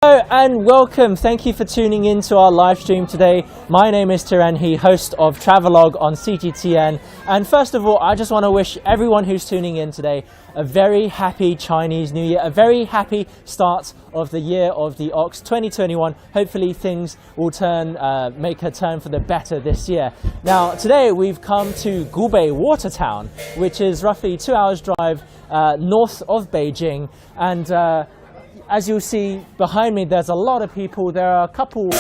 Hello and welcome. Thank you for tuning in to our live stream today. My name is Tianran, host of Travelogue on CGTN. And first of all, I just want to wish everyone who's tuning in today a very happy Chinese New Year, a very happy start of the year of the Ox 2021. Hopefully things will make a turn for the better this year. Now, today we've come to Gubei Water Town, which is roughly 2 hours drive north of Beijing. And as you'll see behind me, there's a lot of people. There are a couple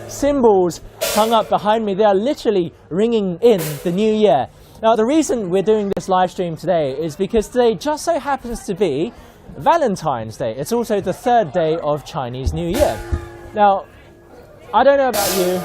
symbols hung up behind me. They are literally ringing in the new year. Now, the reason we're doing this live stream today is because today just so happens to be Valentine's Day. It's also the third day of Chinese New Year. Now, I don't know about you.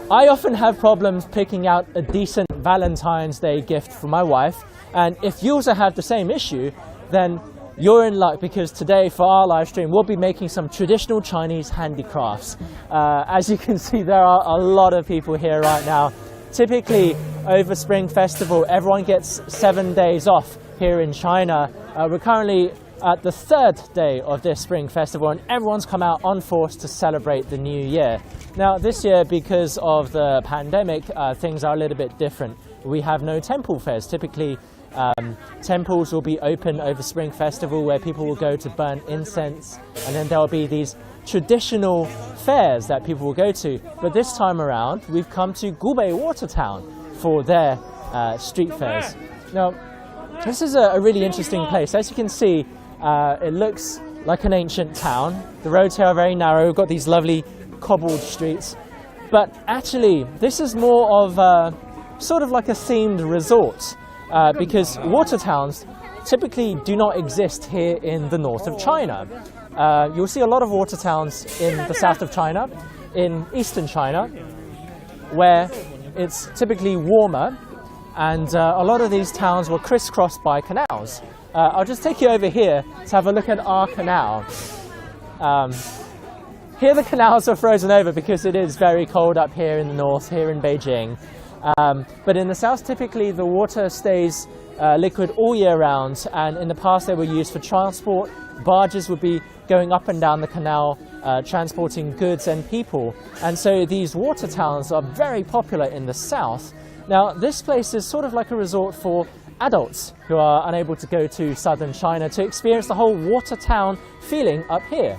I often have problems picking out a decent Valentine's Day gift for my wife. And if you also have the same issue, then you're in luck, because today for our live stream we'll be making some traditional Chinese handicrafts. As you can see, there are a lot of people here right now. Typically over Spring Festival everyone gets 7 days off here in China. We're currently at the third day of this Spring Festival and everyone's come out en force to celebrate the new year. Now this year, because of the pandemic, things are a little bit different. We have no temple fairs. Typically temples will be open over Spring Festival where people will go to burn incense, and then there will be these traditional fairs that people will go to. But this time around we've come to Gubei Water Town for their street fairs. Now this is a really interesting place. As you can see, it looks like an ancient town. The roads here are very narrow. We've got these lovely cobbled streets, but actually this is more of sort of like a themed resort. Because water towns typically do not exist here in the north of China. You'll see a lot of water towns in the south of China, in eastern China, where it's typically warmer, and a lot of these towns were crisscrossed by canals. I'll just take you over here to have a look at our canal. Here the canals are frozen over because it is very cold up here in the north, here in Beijing. But in the south, typically the water stays liquid all year round, and in the past they were used for transport. Barges would be going up and down the canal, transporting goods and people. And so these water towns are very popular in the south. Now this place is sort of like a resort for adults who are unable to go to southern China to experience the whole water town feeling up here.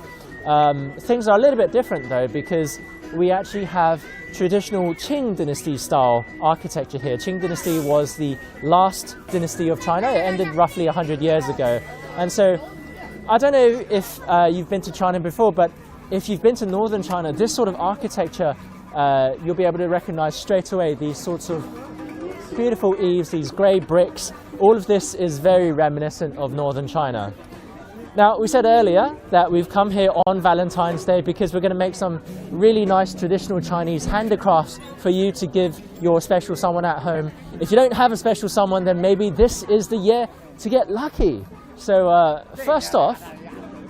Things are a little bit different though, because we actually have traditional Qing dynasty style architecture here. Qing dynasty was the last dynasty of China. It ended roughly 100 years ago. And so I don't know if you've been to China before, but if you've been to northern China, this sort of architecture, you'll be able to recognize straight away these sorts of beautiful eaves, these grey bricks. All of this is very reminiscent of northern China. Now, we said earlier that we've come here on Valentine's Day because we're going to make some really nice traditional Chinese handicrafts for you to give your special someone at home. If you don't have a special someone, then maybe this is the year to get lucky. So first off,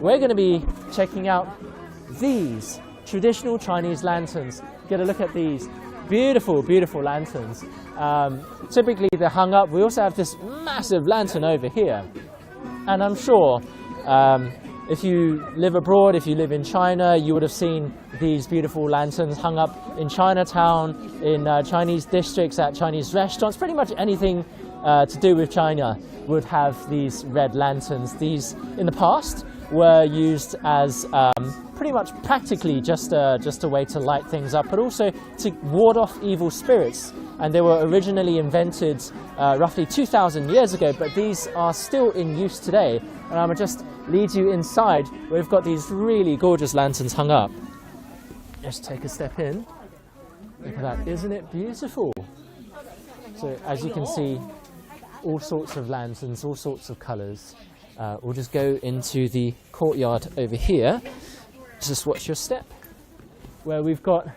we're going to be checking out these traditional Chinese lanterns. Get a look at these beautiful, beautiful lanterns. Typically they're hung up. We also have this massive lantern over here. And I'm sure if you live abroad, if you live in China, you would have seen these beautiful lanterns hung up in Chinatown, in Chinese districts, at Chinese restaurants. Pretty much anything to do with China would have these red lanterns. These, in the past, were used as pretty much practically just a way to light things up, but also to ward off evil spirits. And they were originally invented roughly 2,000 years ago, but these are still in use today. And I'm going to just lead you inside where we've got these really gorgeous lanterns hung up. Just take a step in. Look at that, isn't it beautiful? So as you can see, all sorts of lanterns, all sorts of colours. We'll just go into the courtyard over here. Just watch your step, where we've got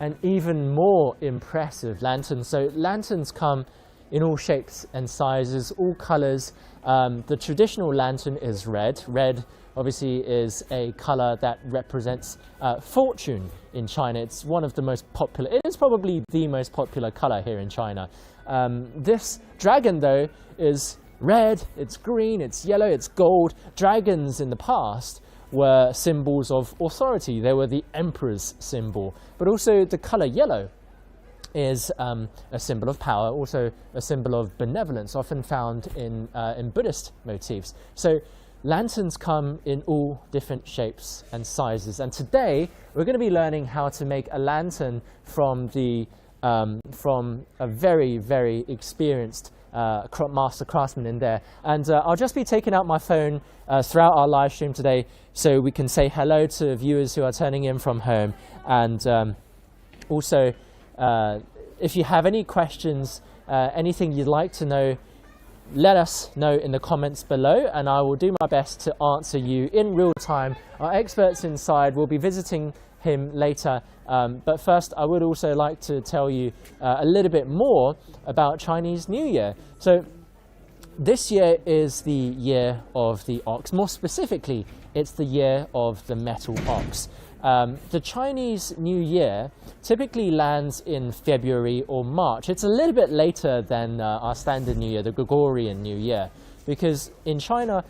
an even more impressive lantern. So lanterns come in all shapes and sizes, all colours. The traditional lantern is red. Red obviously is a colour that represents fortune in China. It's one of the most popular, it is probably the most popular colour here in China. This dragon though is red, it's green, it's yellow, it's gold. Dragons in the past were symbols of authority. They were the emperor's symbol. But also the color yellow is a symbol of power, also a symbol of benevolence, often found in Buddhist motifs. So lanterns come in all different shapes and sizes. And today we're going to be learning how to make a lantern from a very, very experienced master craftsman in there. And I'll just be taking out my phone throughout our live stream today so we can say hello to viewers who are turning in from home. And also, if you have any questions, anything you'd like to know, let us know in the comments below, and I will do my best to answer you in real time. Our experts inside will be visiting him later, but first I would also like to tell you a little bit more about Chinese New Year. So this year is the year of the ox. More specifically, it's the year of the metal ox. The Chinese New Year typically lands in February or March. It's a little bit later than our standard New Year, the Gregorian New Year, because in China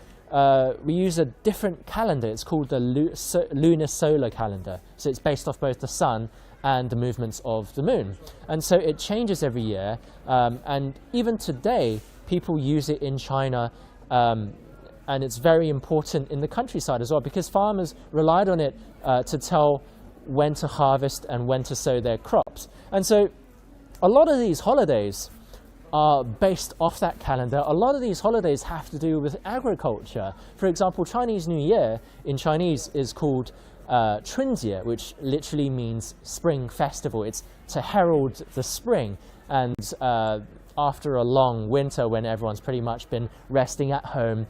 we use a different calendar. It's called the lunar solar calendar. So it's based off both the sun and the movements of the moon. And so it changes every year. And even today, people use it in China. And it's very important in the countryside as well, because farmers relied on it to tell when to harvest and when to sow their crops. And so a lot of these holidays are based off that calendar. A lot of these holidays have to do with agriculture. For example, Chinese New Year in Chinese is called Chunjie, which literally means spring festival. It's to herald the spring. And after a long winter when everyone's pretty much been resting at home,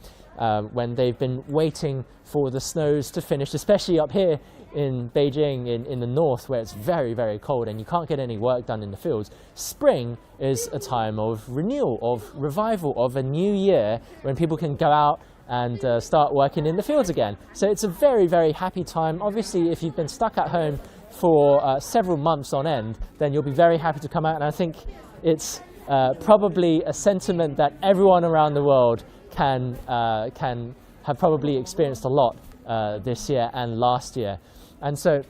when they've been waiting for the snows to finish, especially up here in Beijing in the north, where it's very, very cold and you can't get any work done in the fields. Spring is a time of renewal, of revival, of a new year when people can go out and start working in the fields again. So it's a very, very happy time. Obviously, if you've been stuck at home for several months on end, then you'll be very happy to come out. And I think it's probably a sentiment that everyone around the world can have probably experienced a lot this year and last year. And so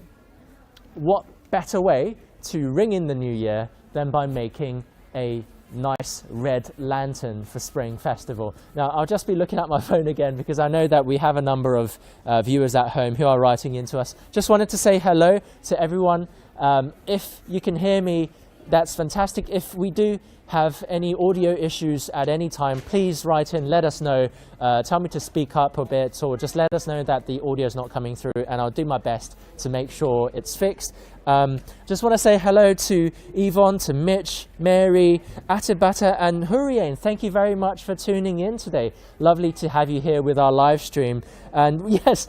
what better way to ring in the new year than by making a nice red lantern for Spring Festival. Now I'll just be looking at my phone again because I know that we have a number of viewers at home who are writing into us. Just wanted to say hello to everyone. If you can hear me, that's fantastic. If we do have any audio issues at any time, please write in, let us know, tell me to speak up a bit, or just let us know that the audio is not coming through, and I'll do my best to make sure it's fixed. Just want to say hello to Yvonne, to Mitch, Mary, Atibata and Hurrien. Thank you very much for tuning in today. Lovely to have you here with our live stream. And yes,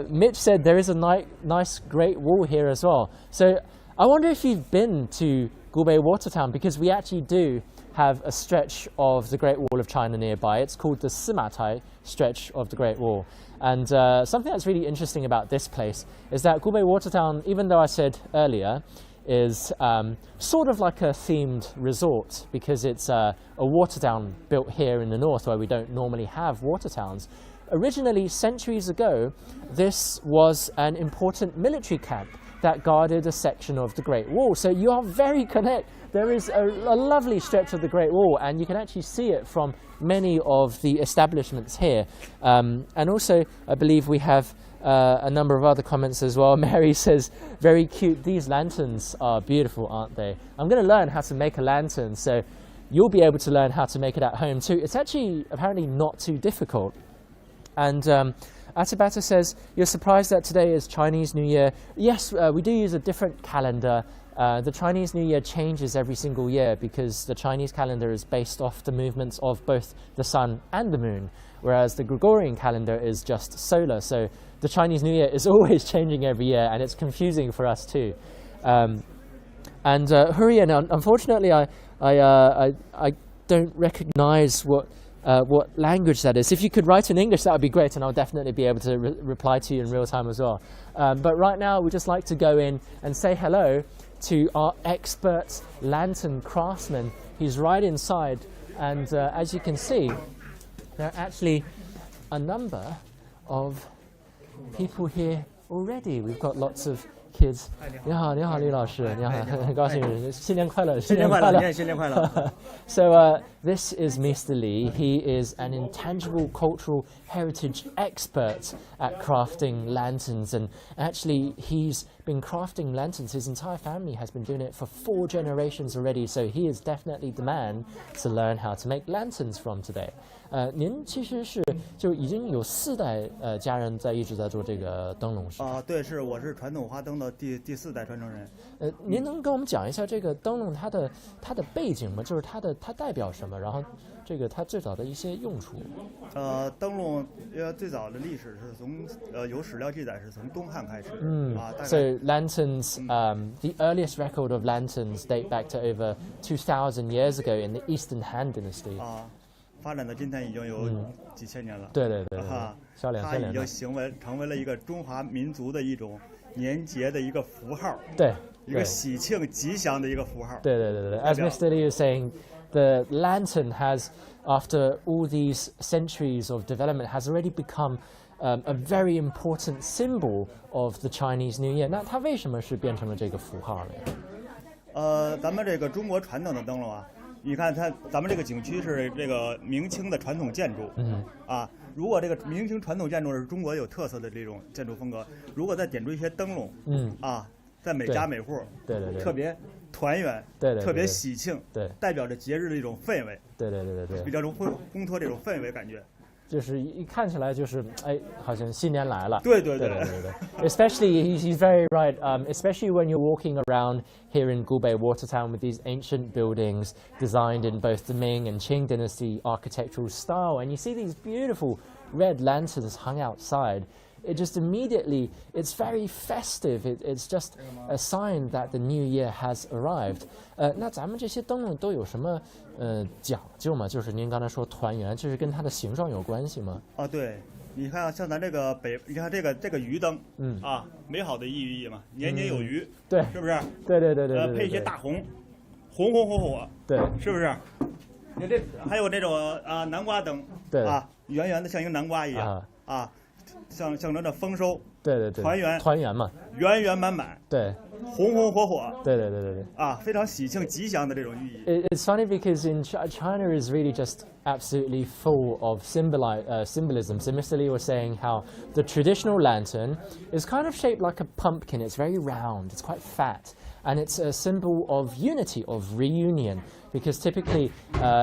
Mitch said there is a nice Great Wall here as well. So I wonder if you've been to Gubei Water Town, because we actually do have a stretch of the Great Wall of China nearby. It's called the Simatai stretch of the Great Wall. And something that's really interesting about this place is that Gubei Water Town, even though I said earlier, is sort of like a themed resort, because it's a water town built here in the north where we don't normally have water towns. Originally, centuries ago, this was an important military camp that guarded a section of the Great Wall. So you are very connected. There is a lovely stretch of the Great Wall, and you can actually see it from many of the establishments here. And also, I believe we have a number of other comments as well. Mary says, very cute. These lanterns are beautiful, aren't they? I'm going to learn how to make a lantern, so you'll be able to learn how to make it at home too. It's actually apparently not too difficult. And Atabata says, you're surprised that today is Chinese New Year. Yes, we do use a different calendar. The Chinese New Year changes every single year because the Chinese calendar is based off the movements of both the sun and the moon, whereas the Gregorian calendar is just solar. So the Chinese New Year is always changing every year, and it's confusing for us too. And Hurrien, unfortunately, I don't recognize what language that is. If you could write in English, that would be great, and I'll definitely be able to reply to you in real time as well. But right now, we'd just like to go in and say hello to our expert lantern craftsman. He's right inside, and as you can see, there are actually a number of people here already. We've got lots of kids. 你好，你好，李老师，你好，很高兴，新年快乐，新年快乐，新年快乐。So this is Mr. Li. He is an intangible cultural heritage expert at crafting lanterns, and actually he's been crafting lanterns. His entire family has been doing it for 4 generations already. So he is definitely the man to learn how to make lanterns from today. 您其实是就已经有4代家人一直在做这个灯笼是吧？对，我是传统花灯的第4代传承人。您能跟我们讲一下这个灯笼它的背景吗？就是它代表什么？然后这个它最早的一些用处。灯笼最早的历史是从有史料记载是从东汉开始。So lanterns, the earliest record of lanterns date back to over 2,000 years ago in the Eastern Han Dynasty. 发展到今天已经有几千年了。对，它已经成为了一个中华民族的一种年节的一个符号。对，一个喜庆吉祥的一个符号。对。As Mr. Li is saying, the lantern has, after all these centuries of development, has already become a very important symbol of the Chinese New Year. 那它为什么是变成了这个符号呢？咱们这个中国传统的灯笼啊。你看咱们这个景区是这个明清的传统建筑，如果这个明清传统建筑是中国有特色的这种建筑风格，如果再点缀一些灯笼，在每家每户，对，特别团圆，对，特别喜庆，对，代表着节日的一种氛围，对，比较烘托这种氛围感觉。就是一看起来就是好像新年来了。对。Especially, he's very right. Especially when you're walking around here in Gubei Water Town with these ancient buildings designed in both the Ming and Qing dynasty architectural style, and you see these beautiful red lanterns hung outside. It just immediately, it's very festive. It's just a sign that the new year has arrived. 那咱们这些灯笼都有什么讲究吗？就是您刚才说团圆，就是跟它的形状有关系吗？对，你看像咱这个你看这个鱼灯，美好的寓意嘛，年年有余，对，是不是？对。配一些大红火，对，是不是？还有这种南瓜灯，对，圆圆的像一个南瓜一样，象征着丰收，对，团圆嘛，圆圆满满，对，红火，对，非常喜庆吉祥的这种寓意。It's funny because in China is really just absolutely full of symbolism. So Mr. Li was saying how the traditional lantern is kind of shaped like a pumpkin. It's very round, it's quite fat, and it's a symbol of unity, of reunion. Because typically,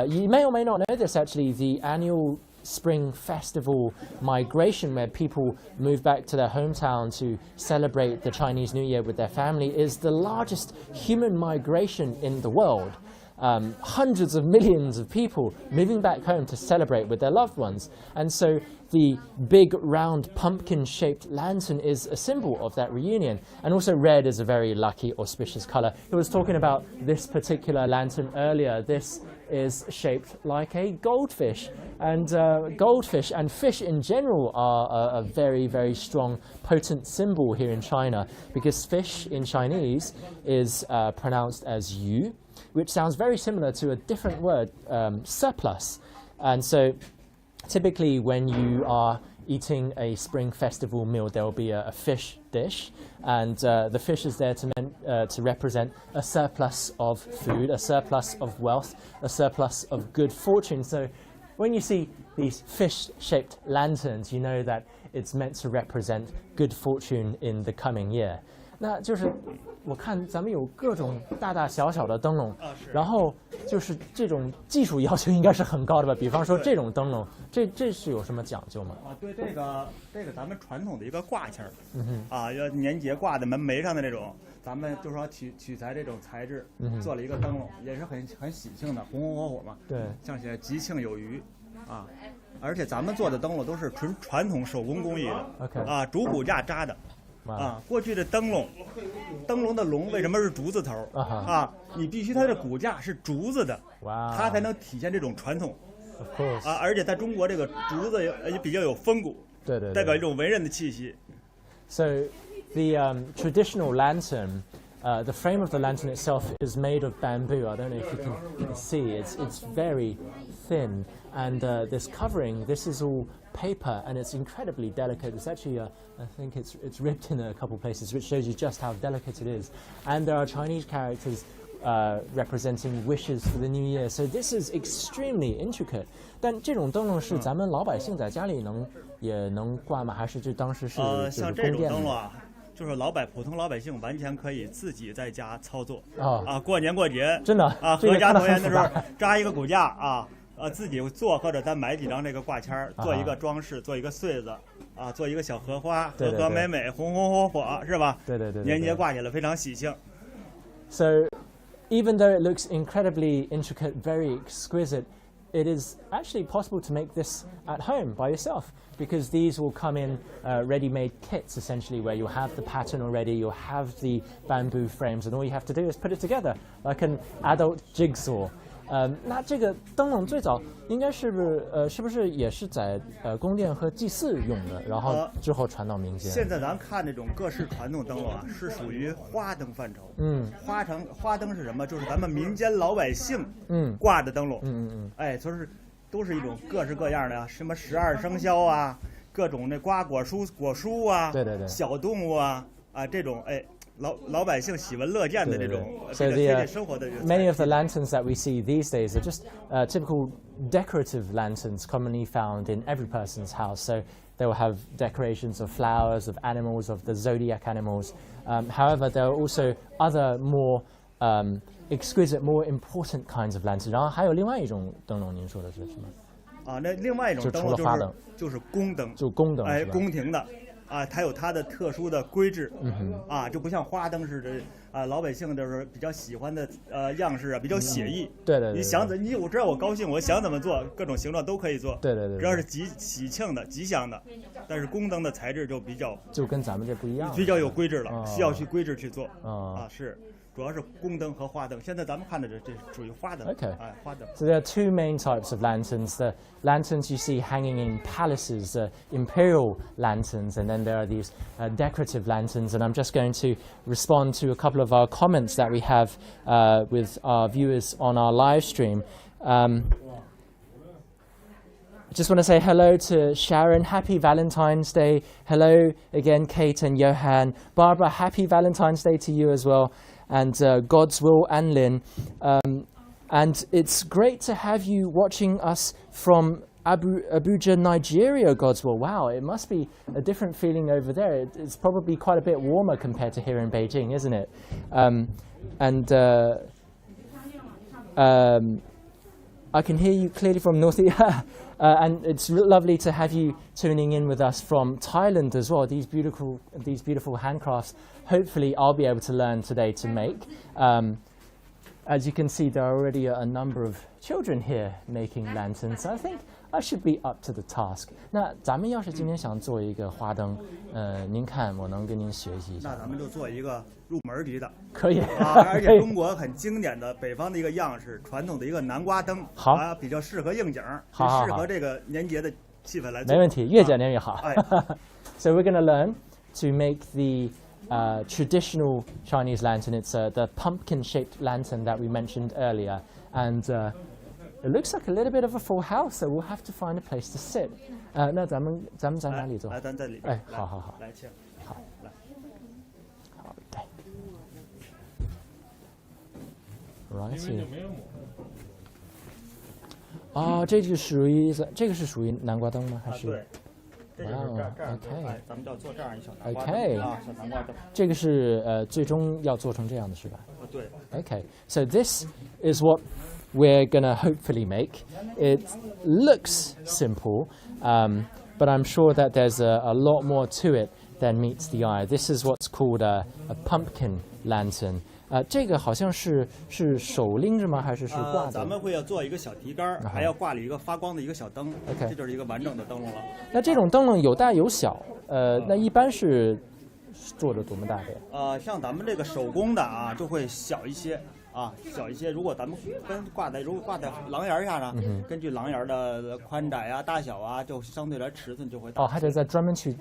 you may or may not know this actually, the annual spring festival migration where people move back to their hometown to celebrate the Chinese New Year with their family is the largest human migration in the world. Hundreds of millions of people moving back home to celebrate with their loved ones. And so the big round pumpkin-shaped lantern is a symbol of that reunion. And also red is a very lucky, auspicious color. He was talking about this particular lantern earlier. This is shaped like a goldfish. And goldfish and fish in general are a very, very strong, potent symbol here in China, because fish in Chinese is pronounced as yu, which sounds very similar to a different word, surplus. And so typically when you are eating a spring festival meal, there will be a fish dish, and the fish is there to represent a surplus of food, a surplus of wealth, a surplus of good fortune. So when you see these fish-shaped lanterns, you know that it's meant to represent good fortune in the coming year. 那就是我看咱们有各种大大小小的灯笼，然后就是这种技术要求应该是很高的吧？比方说这种灯笼，这是有什么讲究吗？对，这个咱们传统的一个挂签儿，要年节挂在门楣上的那种，咱们就说取材这种材质，做了一个灯笼，也是很喜庆的，红火嘛。对，像写吉庆有余，而且咱们做的灯笼都是纯传统手工工艺的，竹骨架扎的。过去的灯笼的笼为什么是竹字头？你必须它的骨架是竹子的，它才能体现这种传统。而且在中国这个竹子也比较有风骨，对，代表一种文人的气息。So the traditional lantern, the frame of the lantern itself is made of bamboo. I don't know if you can see. It's very thin, and this covering, this is all paper, and it's incredibly delicate. It's actually, I think it's ripped in a couple places, which shows you just how delicate it is. And there are Chinese characters representing wishes for the new year. So this is extremely intricate. 但这种灯笼是咱们老百姓在家里也能挂吗？还是就当时是像这种灯笼啊，就是普通老百姓完全可以自己在家操作。过年过节真的合家团圆的时候扎一个骨架自己做，或者咱买几张这个挂签做一个装饰，做一个穗子做一个小荷花，和和美美，红红火火，是吧？对。年节挂起来非常喜庆。So, even though it looks incredibly intricate, very exquisite, it is actually possible to make this at home by yourself, because these will come in ready-made kits, essentially, where you'll have the pattern already, you'll have the bamboo frames, and all you have to do is put it together like an adult jigsaw. 那这个灯笼最早应该是不是也是在宫殿和祭祀用的，然后之后传到民间？现在咱看这种各式传统灯笼是属于花灯范畴。花灯是什么？就是咱们民间老百姓挂的灯笼。就是都是一种各式各样的什么12生肖各种那瓜果蔬对，小动物这种老百姓喜闻乐见的这种生活的。Many of the lanterns that we see these days are just typical decorative lanterns commonly found in every person's house. So they will have decorations of flowers, of animals, of the Zodiac Animals. However, there are also other more exquisite, more important kinds of lanterns. 然后还有另外一种灯笼，您说的是什么？那另外一种灯笼就是宫灯，就宫灯，宫廷的。它有它的特殊的规制，就不像花灯似的，老百姓就是比较喜欢的样式比较写意。对。我知道我高兴，我想怎么做，各种形状都可以做。对。只要是喜庆的、吉祥的，但是宫灯的材质就跟咱们这不一样，比较有规制了，需要去规制去做。是。主要是宫灯和花灯，现在咱们看的这属于花灯。Okay. 花灯。So there are two main types of lanterns. The lanterns you see hanging in palaces, imperial lanterns, and then there are these decorative lanterns. And I'm just going to respond to a couple of our comments that we have with our viewers on our live stream. I just want to say hello to Sharon. Happy Valentine's Day. Hello again, Kate and Johan. Barbara, happy Valentine's Day to you as well. And God's Will and Lynn. And it's great to have you watching us from Abuja, Nigeria, God's Will. Wow, it must be a different feeling over there. It's probably quite a bit warmer compared to here in Beijing, isn't it? I can hear you clearly from North and it's lovely to have you tuning in with us from Thailand as well. These beautiful handcrafts. Hopefully, I'll be able to learn today to make. As you can see, there are already a number of children here making lanterns. I think I should be up to the task. 那咱们要是今天想做一个花灯，您看我能跟您学习一下。那咱们就做一个入门级的。可以。而且中国很经典的北方的一个样式，传统的一个南瓜灯。好。比较适合应景，适合这个年节的气氛来做。没问题，越简单越好。So we're going to learn to make the traditional Chinese lantern. It's the pumpkin-shaped lantern that we mentioned earlier, and it looks like a little bit of a full house, so we'll have to find a place to sit. 那咱们在哪里做？来，咱在里边。好。来，请。好，来。好的。Right. 这个是属于南瓜灯吗？还是？对。这就是这儿。OK。咱们就要做这样一小南瓜灯。OK。小南瓜灯。这个是最终要做成这样的是吧？对。Okay. So this is what we're gonna hopefully make. It looks simple, but I'm sure that there's a lot more to it than meets the eye. This is what's called a pumpkin lantern. 这个好像是手拎着吗？还是挂着？咱们会要做一个小提杆，还要挂了一个发光的一个小灯。OK， 这就是一个完整的灯笼了。那这种灯笼有大有小，那一般是做的多么大的？像咱们这个手工的就会小一些。小一些。如果咱们如果挂在廊檐下呢，根据廊檐的宽窄大小就相对来尺寸就会大。还得再专门去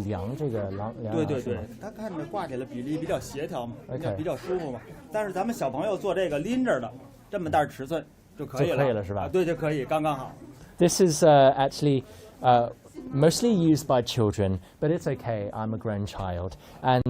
量这个廊檐。对，它看着挂起来比例比较协调嘛，比较舒服嘛。但是咱们小朋友做这个拎着的这么大尺寸，就可以了是吧？对，就可以，刚刚好。This is actually mostly used by children, but it's okay. I'm a grown child. And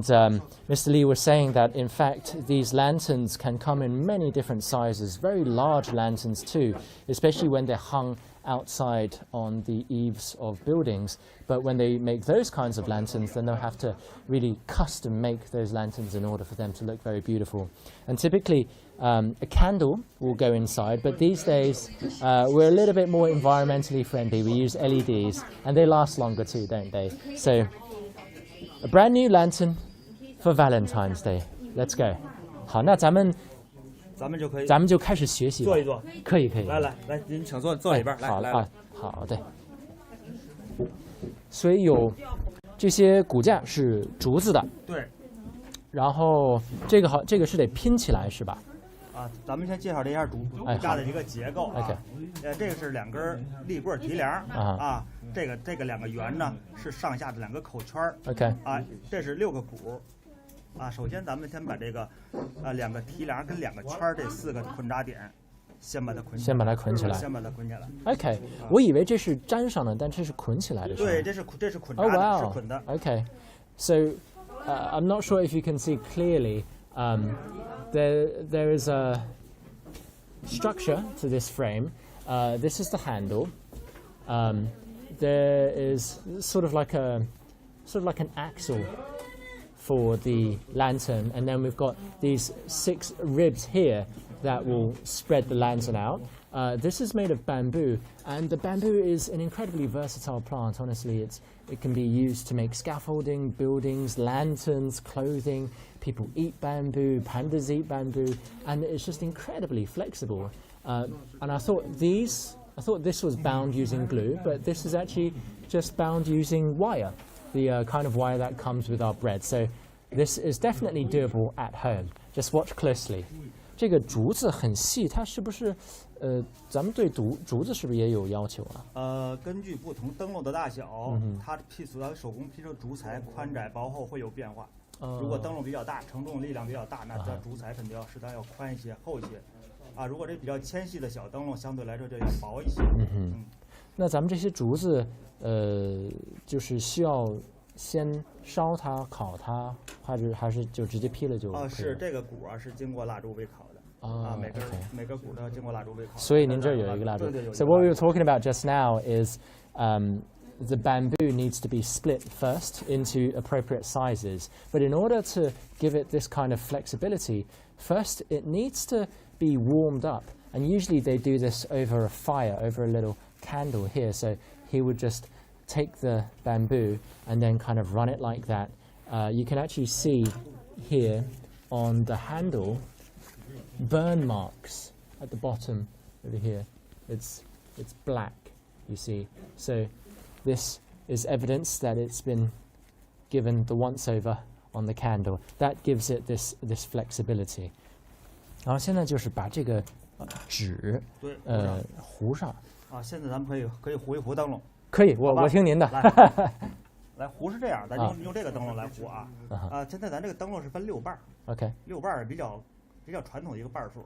Mr. Lee was saying that, in fact, these lanterns can come in many different sizes, very large lanterns too, especially when they're hung outside on the eaves of buildings. But when they make those kinds of lanterns, then they'll have to really custom make those lanterns in order for them to look very beautiful. And typically, a candle will go inside, but these days we're a little bit more environmentally friendly. We use LEDs, and they last longer too, don't they? So, a brand new lantern for Valentine's Day. Let's go. 好，那咱们就开始学习吧。做一做。可以。来，您请坐里边。好啊，好的。所以有这些骨架是竹子的。对。然后这个是得拼起来是吧？咱们先介绍这一下骨架的一个结构啊。这个是2根立棍提梁这个2个圆呢是上下的2个口圈这是6个骨首先咱们先把这个2个提梁跟2个圈这4个捆扎点先把它捆起来。OK， 我以为这是粘上的，但这是捆起来的。对，这是捆扎的，是捆的。OK，so I'm not sure if you can see clearly. There is a structure to this frame. This is the handle. There is sort of like an axle for the lantern, and then we've got these 6 ribs here that will spread the lantern out. This is made of bamboo, and the bamboo is an incredibly versatile plant. Honestly, it can be used to make scaffolding, buildings, lanterns, clothing. People eat bamboo, pandas eat bamboo, and it's just incredibly flexible. And I thought this was bound using glue, but this is actually just bound using wire, the kind of wire that comes with our bread. So this is definitely doable at home. Just watch closely. 这个竹子很细，它是不是咱们对竹子是不是也有要求啊？根据不同灯笼的大小，它手工劈出竹材宽窄薄厚会有变化。如果灯笼比较大，承重力量比较大，那这竹材肯定适当要宽一些、厚一些。如果这比较纤细的小灯笼，相对来说就要薄一些。那咱们这些竹子，就是需要先烧它、烤它，还是就直接劈了就可以了？是这个骨是经过蜡烛煨烤的。每个骨都要经过蜡烛煨烤。所以您这儿有一个蜡烛。对。So what we were talking about just now is the bamboo needs to be split first into appropriate sizes. But in order to give it this kind of flexibility, first it needs to be warmed up. And usually they do this over a fire, over a little candle here. So he would just take the bamboo and then kind of run it like that. You can actually see here on the handle burn marks at the bottom over here. It's black, you see. So this is evidence that it's been given the once over on the candle. That gives it this flexibility. 然后现在就是把这个纸糊上。现在咱们可以糊一糊灯笼。可以，我听您的。来糊是这样，咱用这个灯笼来糊现在咱这个灯笼是分6瓣。OK，6瓣是比较传统的一个瓣数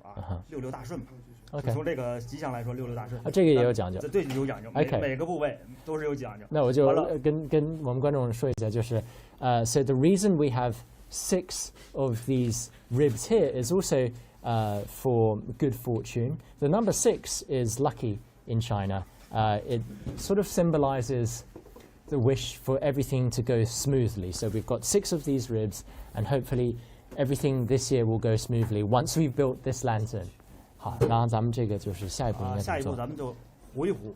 66大顺嘛。OK， 从这个吉祥来说，66大顺。这个也有讲究。对，有讲究。每个部位都是有讲究。那我就跟我们观众说一下，就是so the reason we have 6 of these ribs here is also for good fortune. The number 6 is lucky in China. It sort of symbolizes the wish for everything to go smoothly. So we've got 6 of these ribs, and hopefully everything this year will go smoothly once we've built this lantern. 好，然后咱们这个就是下一步应该怎么做？下一步咱们就糊一糊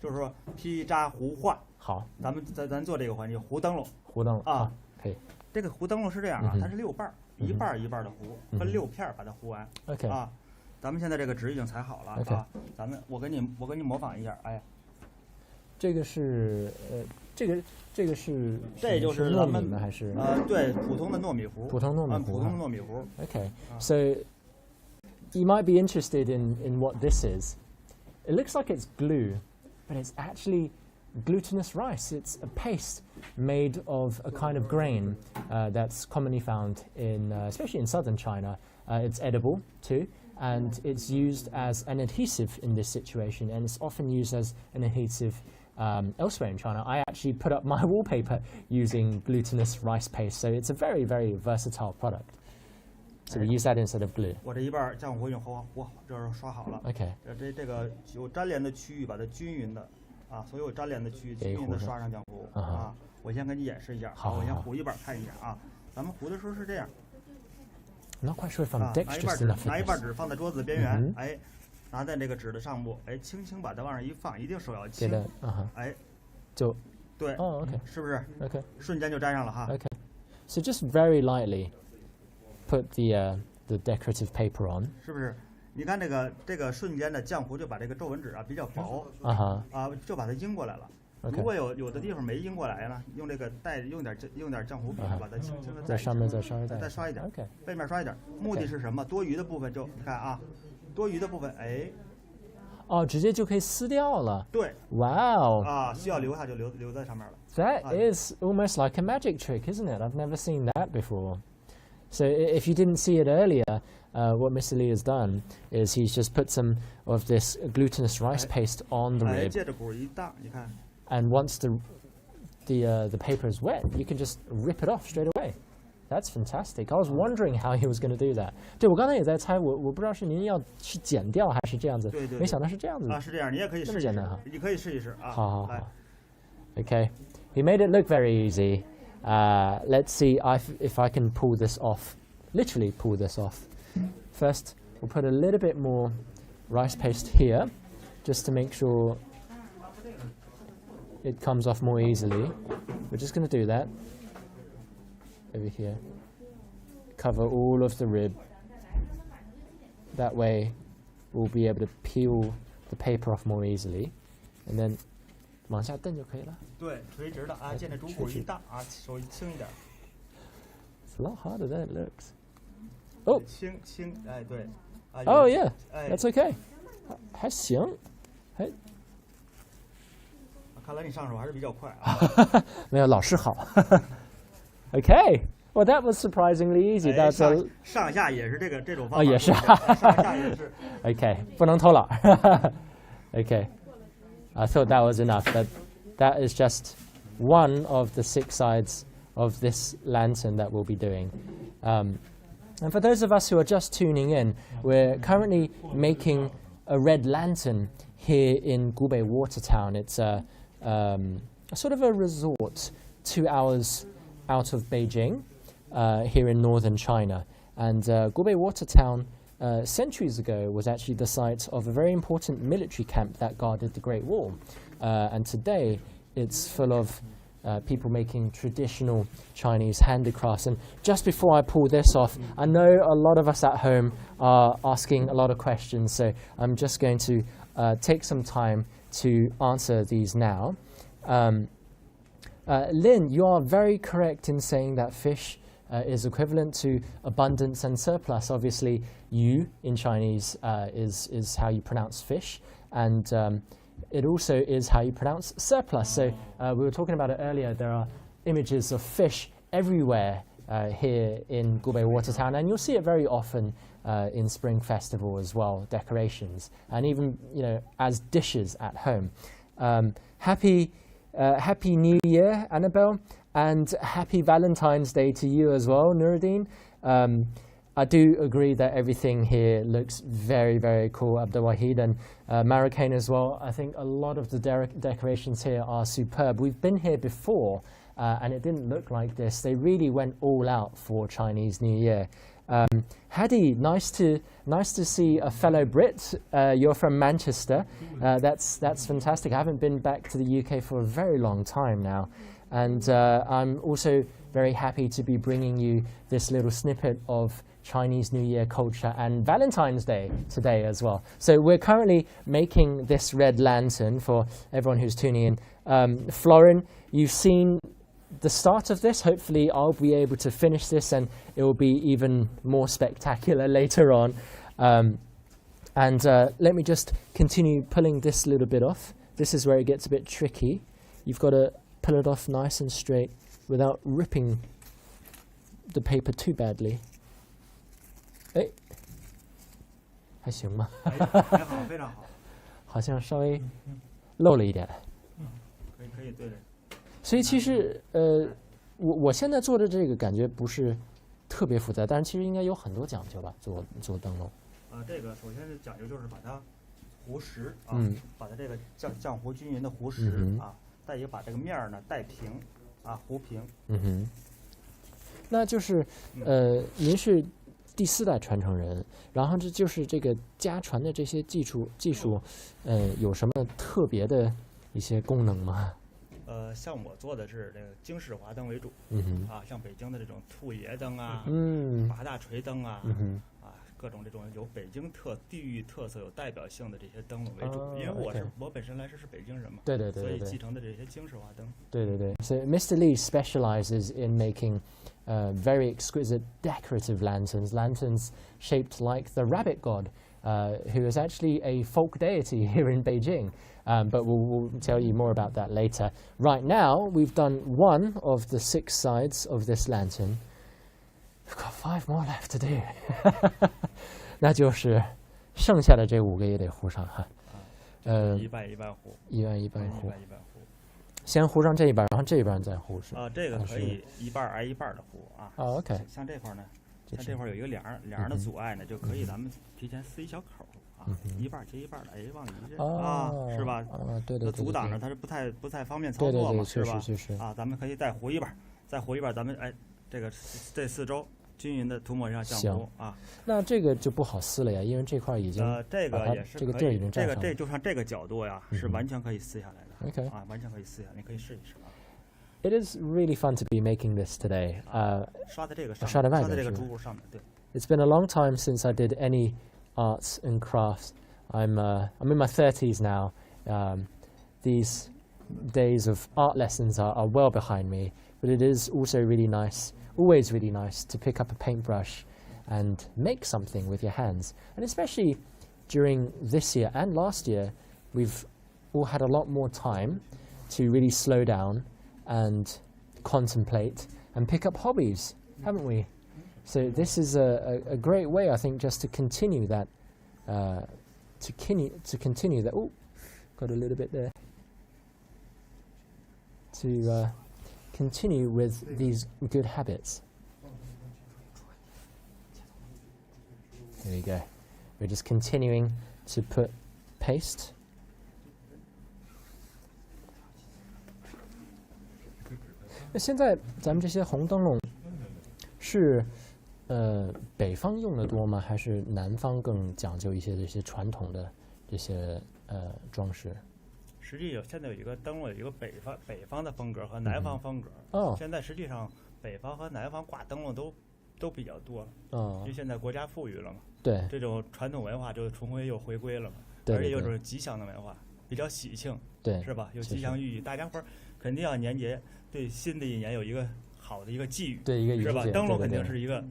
就是说劈扎糊画。好，咱做这个环节糊灯笼。可以。这个糊灯笼是这样它是6瓣，一瓣一瓣的糊，分6片把它糊完。OK。咱们现在这个纸已经裁好了我给你模仿一下，这个是这就是咱们还是对普通的糯米糊。普通糯米糊。Okay, so you might be interested in what this is. It looks like it's glue, but it's actually glutinous rice. It's a paste made of a kind of grain that's commonly found in, especially in southern China. It's edible too. and it's used as an adhesive in this situation, and it's often used as an adhesive elsewhere in China. I actually put up my wallpaper using glutinous rice paste, so it's a very, very versatile product. So we use that instead of glue. 我这一半浆糊已经这是刷好了。Okay. 这个有粘连的区域，把它均匀的啊，所有粘连的区域均匀的刷上浆糊啊。我先给你演示一下，好，我先糊一半看一下啊。咱们糊的时候是这样。I'm not quite sure if I'm dexterous enough. 拿一半纸放在桌子边缘，哎，拿在这个纸的上部，哎，轻轻把它往上一放，一定手要轻，哎，就对，哦 ，OK， 是不是 ？OK， 瞬间就粘上了哈。OK， so just very lightly put the decorative paper on， 是不是？你看这个瞬间的浆糊就把这个皱纹纸啊比较薄，就把它阴过来了。如果有的地方没阴过来呢，用这个用点浆糊笔把它轻轻的在上面再刷一点， OK， 背面刷一点，目的是什么？多余的部分就你看啊，多余的部分哎，哦，直接就可以撕掉了。对，哇哦，啊，需要留下就留在上面了。That is almost like a magic trick, isn't it? I've never seen that before. So if you didn't see it earlier, what Mr. Lee has done is he's just put some of this glutinous rice paste on the rib. 借着鼓一荡，你看。And once the paper is wet, you can just rip it off straight away. That's fantastic. I was wondering how he was going to do that. 对，我刚才也在猜，我不知道是您要去剪掉还是这样子，对，没想到是这样子啊，是这样，你也可以试一试，你可以试一试啊。好。Okay, he made it look very easy. Let's see if I can pull this off. Literally pull this off. First, we'll put a little bit more rice paste here, just to make sure it comes off more easily. We're just going to do that over here. Cover all of the rib. That way we'll be able to peel the paper off more easily. And then 往下蹬就可以了。对，垂直的啊，见着主骨一荡啊，手轻一点。It's a lot harder than it looks. Oh， 轻，哎对。Oh yeah, that's okay. 还行，还。看来你上手还是比较快啊。没有，老师好。Okay, well that was surprisingly easy. That's a 上下也是这种方法。哦，也是。上下也是。Okay， 不能偷懒。Okay, I thought that was enough, but that is just one of the 6 sides of this lantern that we'll be doing. And for those of us who are just tuning in, we're currently making a red lantern here in Gubei Water Town. It's a sort of a resort 2 hours out of Beijing, here in northern China. And Gubei Water Town, centuries ago, was actually the site of a very important military camp that guarded the Great Wall. And today, it's full of people making traditional Chinese handicrafts. And just before I pull this off, I know a lot of us at home are asking a lot of questions, so I'm just going to take some time to answer these now. Lin, you are very correct in saying that fish is equivalent to abundance and surplus. Obviously, yu in Chinese is how you pronounce fish, and it also is how you pronounce surplus. So we were talking about it earlier. There are images of fish everywhere here in Gubei Water Town, and you'll see it very often in Spring Festival as well, decorations, and even as dishes at home. Happy New Year, Annabelle, and happy Valentine's Day to you as well, Nuruddin. I do agree that everything here looks very, very cool, Abdul Wahid, and Marrakein as well. I think a lot of the decorations here are superb. We've been here before, and it didn't look like this. They really went all out for Chinese New Year. Hadi, nice to see a fellow Brit. You're from Manchester. That's fantastic. I haven't been back to the UK for a very long time now, and I'm also very happy to be bringing you this little snippet of Chinese New Year culture and Valentine's Day today as well. So we're currently making this red lantern for everyone who's tuning in. Florin, you've seen the start of this. Hopefully I'll be able to finish this and it will be even more spectacular later on. Let me just continue pulling this little bit off. This is where it gets a bit tricky. You've got to pull it off nice and straight without ripping the paper too badly. Hey. 还行吗？还好，非常好。好像稍微漏了一点。可以，对。所以其实我现在做的这个感觉不是特别复杂，但是其实应该有很多讲究吧，做灯笼。这个首先是讲究就是把它糊实啊，把它这个浆糊均匀的糊实啊，再一个把这个面儿呢带平啊，糊平。那就是您是第4代传承人，然后这就是这个家传的这些技术，有什么特别的一些功能吗？像我做的是这个京式华灯为主，像北京的这种兔爷灯啊，八大锤灯啊，各种这种有北京地域特色、有代表性的这些灯笼为主。因为我本身来说是北京人嘛，对，所以继承的这些京式华灯。对。So Mr. Lee specializes in making very exquisite decorative lanterns shaped like the rabbit god, who is actually a folk deity here in Beijing. But we'll tell you more about that later. Right now, we've done one of the 6 sides of this lantern. We've got 5 more left to do. 那就是剩下的这5个也得糊上哈。一半一半糊。一半糊。先糊上这一半，然后这一半再糊是。这个可以一半挨一半的糊啊。OK。像这块呢，像这块有一个梁的阻碍呢，就可以咱们提前撕一小口。一半接一半的，往里一扔是吧？对。阻挡着它是不太方便操作嘛，是吧？是。咱们可以再糊一半，咱们这4周均匀的涂抹上浆糊啊。那这个就不好撕了呀，因为这块已经这个也是这个地儿已经占上了。这就像这个角度呀，是完全可以撕下来的。OK 完全可以撕下，你可以试一试啊。It is really fun to be making this today. 刷在这个珠子上面，对。It's been a long time since I did any arts and crafts. I'm in my 30s now. These days of art lessons are well behind me, but it is also really nice, always really nice to pick up a paintbrush and make something with your hands. And especially during this year and last year, we've all had a lot more time to really slow down and contemplate and pick up hobbies, haven't we? So this is a great way, I think, just to continue that, to continue that. Oh, got a little bit there. To continue with these good habits. There we go. We're just continuing to put paste. 那现在咱们这些红灯笼是北方用的多吗？还是南方更讲究一些这些传统的这些装饰？实际现在有一个灯笼，有一个北方的风格和南方风格。现在实际上北方和南方挂灯笼都比较多了。因为现在国家富裕了嘛。对。这种传统文化就重回又回归了嘛。对。而且有种吉祥的文化，比较喜庆。对。是吧？有吉祥寓意，大家伙肯定要年节对新的一年有一个好的一个寄语。对，一个是吧？灯笼肯定是一个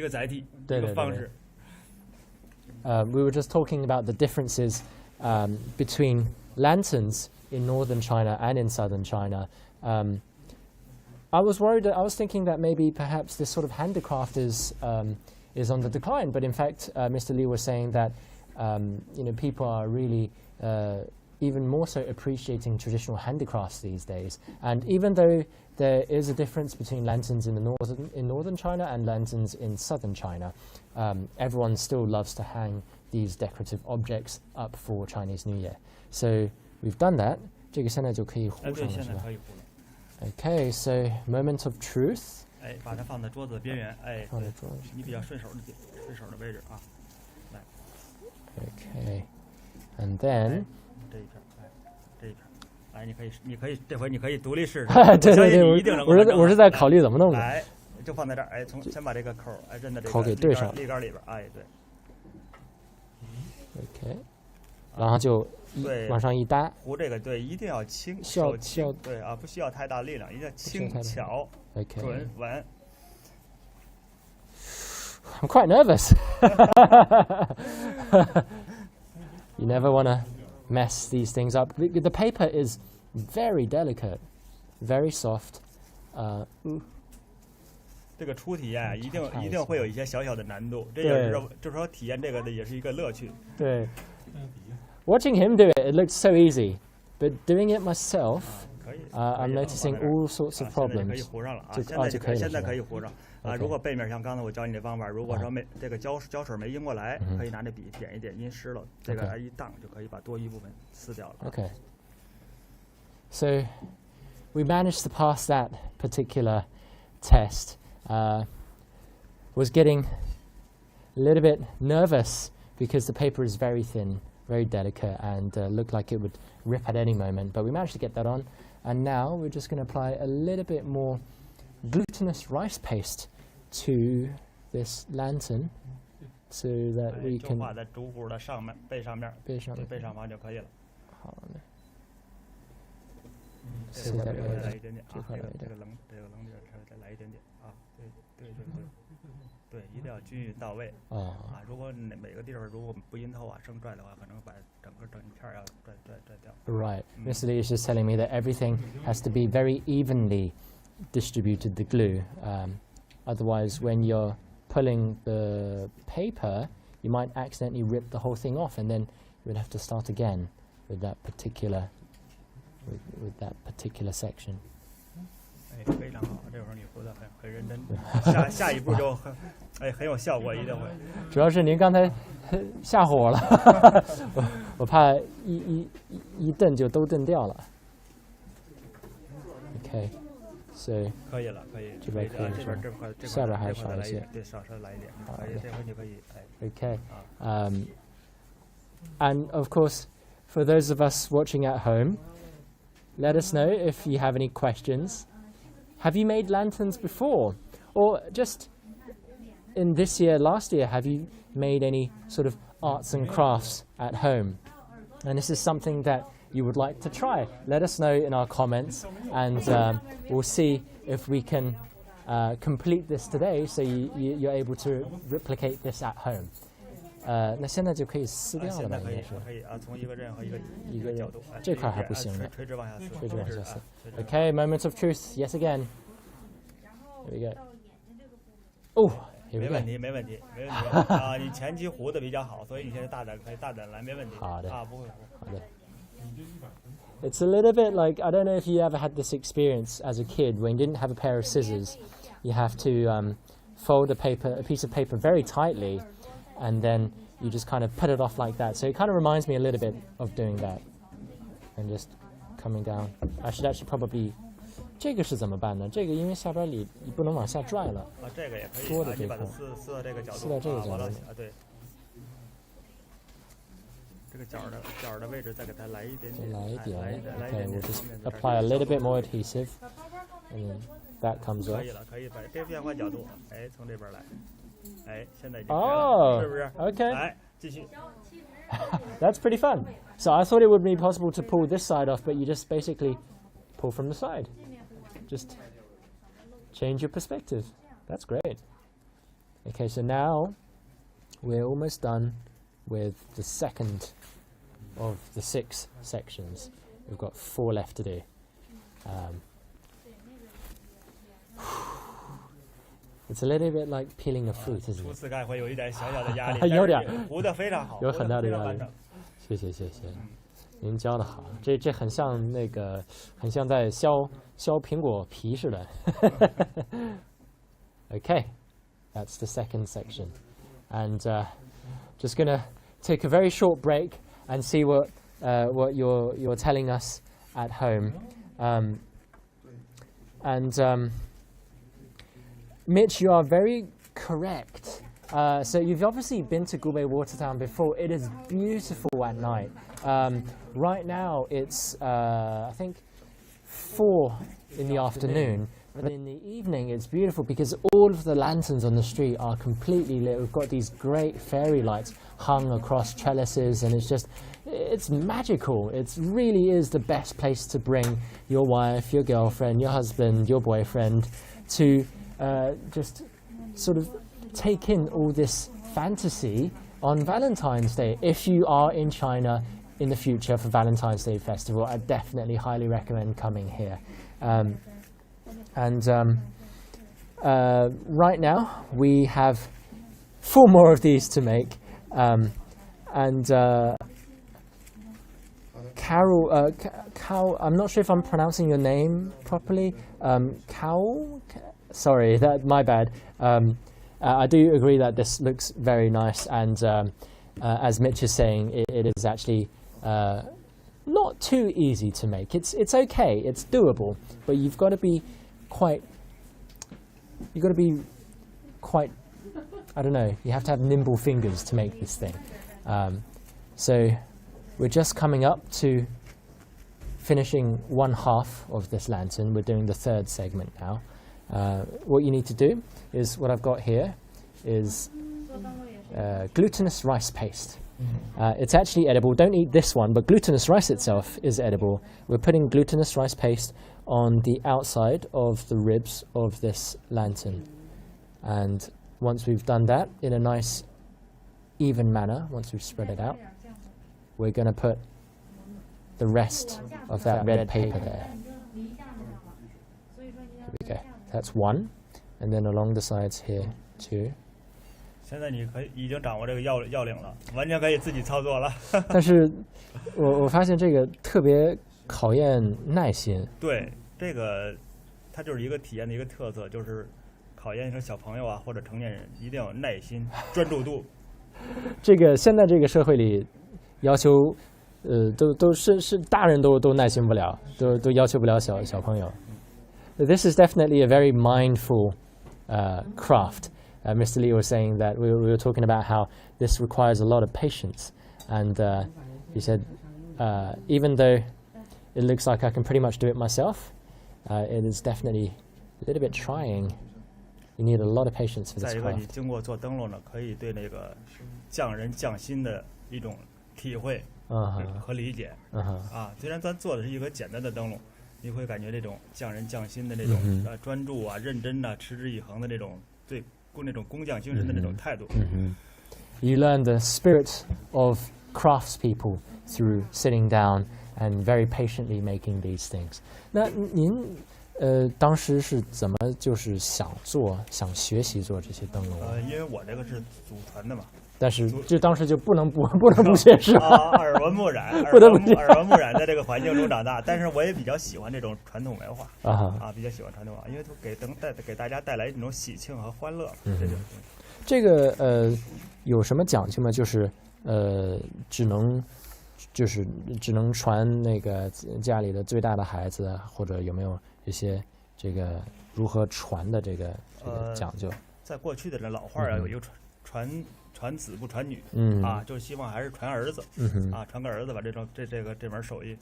载体，一个方式。We were just talking about the differences between lanterns in northern China and in southern China. I was thinking that maybe perhaps this sort of handicraft is on the decline, but in fact, Mr. Lee was saying that people are really even more so appreciating traditional handicrafts these days. And even though there is a difference between lanterns in northern China and lanterns in southern China, everyone still loves to hang these decorative objects up for Chinese New Year. So we've done that. 这个现在就可以糊上了，是吧？Okay, so moment of truth. 把它放在桌子边缘，放在桌子，你比较顺手的位置啊。来。Okay, and then. 这一片，你可以，这回你可以独立试试。对，我是在考虑怎么弄的。来，就放在这儿，先把这个口认在这个口给对上，立杆里边，对。OK， 然后就往上一搭。糊这个对，一定要轻，手轻，对啊，不需要太大力量，一定要轻巧、准稳。I'm quite nervous. You never want to mess these things up. The paper is very delicate, very soft. 这个初体验一定会有一些小小的难度，这也是就是说体验这个的也是一个乐趣。对。Watching him do it, it looks so easy, but doing it myself, I'm noticing all sorts of problems. 可以糊上了啊，现在可以糊上啊。如果背面像刚才我教你的方法，如果说这个胶水没印过来，可以拿着笔点一点，印湿了，这个一荡就可以把多余部分撕掉了。Okay. So we managed to pass that particular test. Was getting a little bit nervous because the paper is very thin, very delicate, and looked like it would rip at any moment. But we managed to get that on, and now we're just going to apply a little bit more glutinous rice paste to this lantern, so that we can. 画在竹壶的上面背上方就可以了。好的。这个来一点点啊，这个棱地儿再来一点点啊，对，一定要均匀到位啊。如果每个地方如果不阴透啊，生拽的话，可能把整一片要拽掉。Right. Mr. Lee is just telling me that everything has to be very evenly distributed, the glue. Otherwise, when you're pulling the paper, you might accidentally rip the whole thing off, and then you would have to start again with that particular section. 非常好，这会儿你糊得很认真，下一步就很有效果，一定会。主要是您刚才吓唬我了，我怕一蹬就都蹬掉了。Okay, so 可以了，可以。这边可以是吧？下边还少一些。对，少来一点。好，这回你可以。Okay, and of course, for those of us watching at home, let us know if you have any questions. Have you made lanterns before? Or just in this year, last year, have you made any sort of arts and crafts at home? And this is something that you would like to try. Let us know in our comments, and we'll see if we can complete this today, so you're able to replicate this at home. 那现在就可以撕掉了吧？应该是。可以啊，从一个任何一个角度。这块还不行的。垂直往下撕。垂直往下撕。Okay, moment of truth. Yes, again. Here we go. Oh, here we go. 没问题啊！你前期糊的比较好，所以你现在可以大胆来，没问题。好的。啊，不会糊。好的。It's a little bit like, I don't know if you ever had this experience as a kid when you didn't have a pair of scissors. You have to fold a piece of paper very tightly, and then you just kind of put it off like that. So it kind of reminds me a little bit of doing that. And just coming down. I should actually probably... 这个是怎么办呢？这个因为下边你不能往下拽了。啊，这个也可以。多的这块。撕到这个角度。撕到这个角度。对。这个角的位置再给它来一点点。来一点。Okay, we'll just apply a little bit more adhesive, and then that comes off. 可以把这变换角度，从这边来。现在已经是不是 ？Okay. 来，继续。That's pretty fun. So I thought it would be possible to pull this side off, but you just basically pull from the side. Just change your perspective. That's great. Okay, so now we're almost done with the second of the 6 sections. We've got 4 left to do. It's a little bit like peeling a fruit, isn't it? 初次干会有一点小小的压力，有点，糊得非常好，有很大的压力。谢谢，您教的好，这很像很像在削苹果皮似的。Okay, that's the second section, and just gonna take a very short break and see what you're telling us at home, Mitch, you are very correct. So you've obviously been to Gubei Water Town before. It is beautiful at night. Right now it's I think 4 in the afternoon, but in the evening it's beautiful because all of the lanterns on the street are completely lit. We've got these great fairy lights hung across trellises, and it's magical. It really is the best place to bring your wife, your girlfriend, your husband, your boyfriend to just sort of take in all this fantasy on Valentine's Day. If you are in China in the future for Valentine's Day Festival, I definitely highly recommend coming here. right now we have 4 more of these to make, and Carol, I'm not sure if I'm pronouncing your name properly. Sorry, my bad. I do agree that this looks very nice, and as Mitch is saying, it is actually not too easy to make. It's okay, it's doable, but you've got to be quite. I don't know. You have to have nimble fingers to make this thing. So we're just coming up to finishing 1/2 of this lantern. We're doing the 3rd segment now. What you need to do is, what I've got here is glutinous rice paste. It's actually edible. Don't eat this one, but glutinous rice itself is edible. We're putting glutinous rice paste on the outside of the ribs of this lantern. And once we've done that in a nice even manner, once we've spread it out, we're going to put the rest of that red paper there. Here we go. That's 1, and then along the sides here 2. 现在你已经掌握这个要领了，完全可以自己操作了。但是我发现这个特别考验耐心。对，这个它就是一个体验的一个特色，就是考验说小朋友啊或者成年人一定要有耐心、专注度。这个现在这个社会里要求，都是大人都耐心不了，都要求不了小朋友。This is definitely a very mindful craft. Mr. Lee was saying that we were talking about how this requires a lot of patience, and he said even though it looks like I can pretty much do it myself, it is definitely a little bit trying. You need a lot of patience for this craft. 再一个，你经过做灯笼呢，可以对那个匠人匠心的一种体会和理解。虽然咱做的是一个简单的灯笼，你会感觉这种匠人匠心的那种专注啊、认真啊、持之以恒的这种那种工匠精神的那种态度。You learn the spirit of craftspeople through sitting down and very patiently making these things. 那您当时是怎么就是想学习做这些灯笼？因为我这个是祖传的嘛。但是就当时就不能不学是吧？耳闻目染，耳闻目染，在这个环境中长大。但是我也比较喜欢这种传统文化比较喜欢传统文化，因为它给大家带来一种喜庆和欢乐。这个有什么讲究吗？就是只能传那个家里的最大的孩子，或者有没有一些这个如何传的这个讲究？在过去的这老话有一个传子不传女，就是希望还是传儿子，传个儿子吧，这门手艺。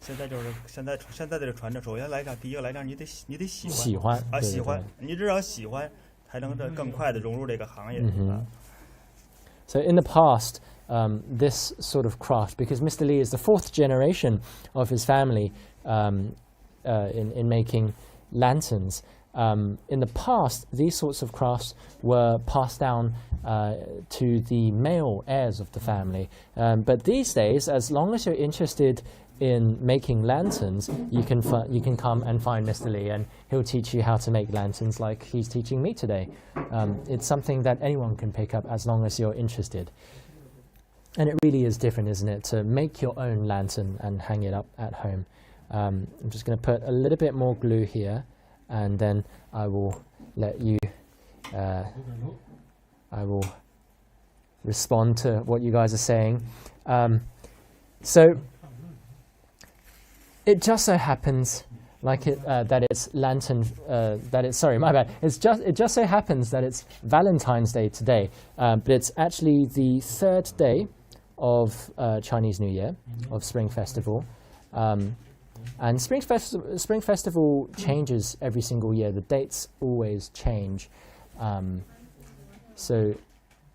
现在就是现在的传承，首先来讲，第一个来讲，你得喜欢，喜欢，你至少喜欢，才能更快的融入这个行业。So in the past, this sort of craft, because Mr. Lee is the 4th generation of his family in making lanterns. In the past, these sorts of crafts were passed down to the male heirs of the family. But these days, as long as you're interested in making lanterns, you can come and find Mr. Lee, and he'll teach you how to make lanterns like he's teaching me today. It's something that anyone can pick up as long as you're interested. And it really is different, isn't it, to make your own lantern and hang it up at home. I'm just going to put a little bit more glue here, and then I will let you, I will respond to what you guys are saying. So it just so happens that it's lantern, sorry, my bad. It just so happens that it's Valentine's Day today, but it's actually the 3rd day of Chinese New Year, of Spring Festival. And Spring Festival changes every single year. The dates always change. So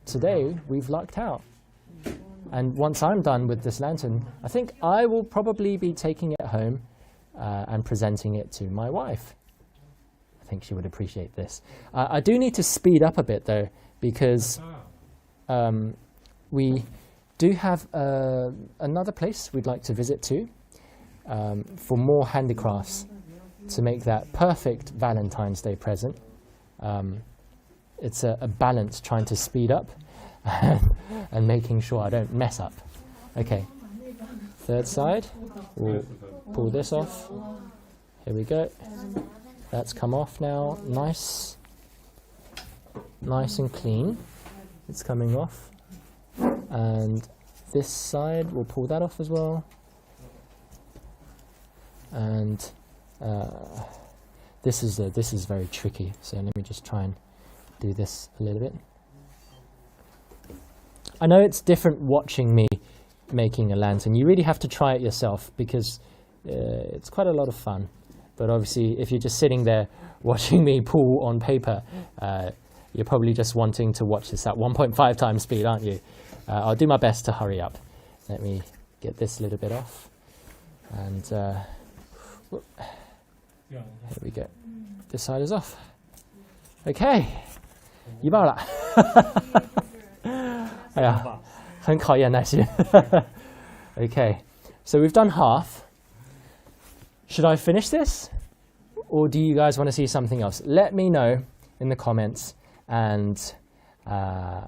today we've lucked out. And once I'm done with this lantern, I think I will probably be taking it home and presenting it to my wife. I think she would appreciate this. I do need to speed up a bit though, because we do have another place we'd like to visit too. For more handicrafts to make that perfect Valentine's Day present. it's a balance trying to speed up and making sure I don't mess up. Okay, third side, we'll pull this off. Here we go. That's come off now, nice and clean. It's coming off. And this side, we'll pull that off as well. And this is very tricky, so let me just try and do this a little bit. I know it's different watching me making a lantern. You really have to try it yourself because it's quite a lot of fun. But obviously, if you're just sitting there watching me pull on paper, you're probably just wanting to watch this at 1.5 times speed, aren't you? I'll do my best to hurry up. Let me get this little bit off. And here we go. This side is off. Okay, 一半了。哎呀，很考验耐心。Okay, so we've done half. Should I finish this? Or do you guys want to see something else? Let me know in the comments and then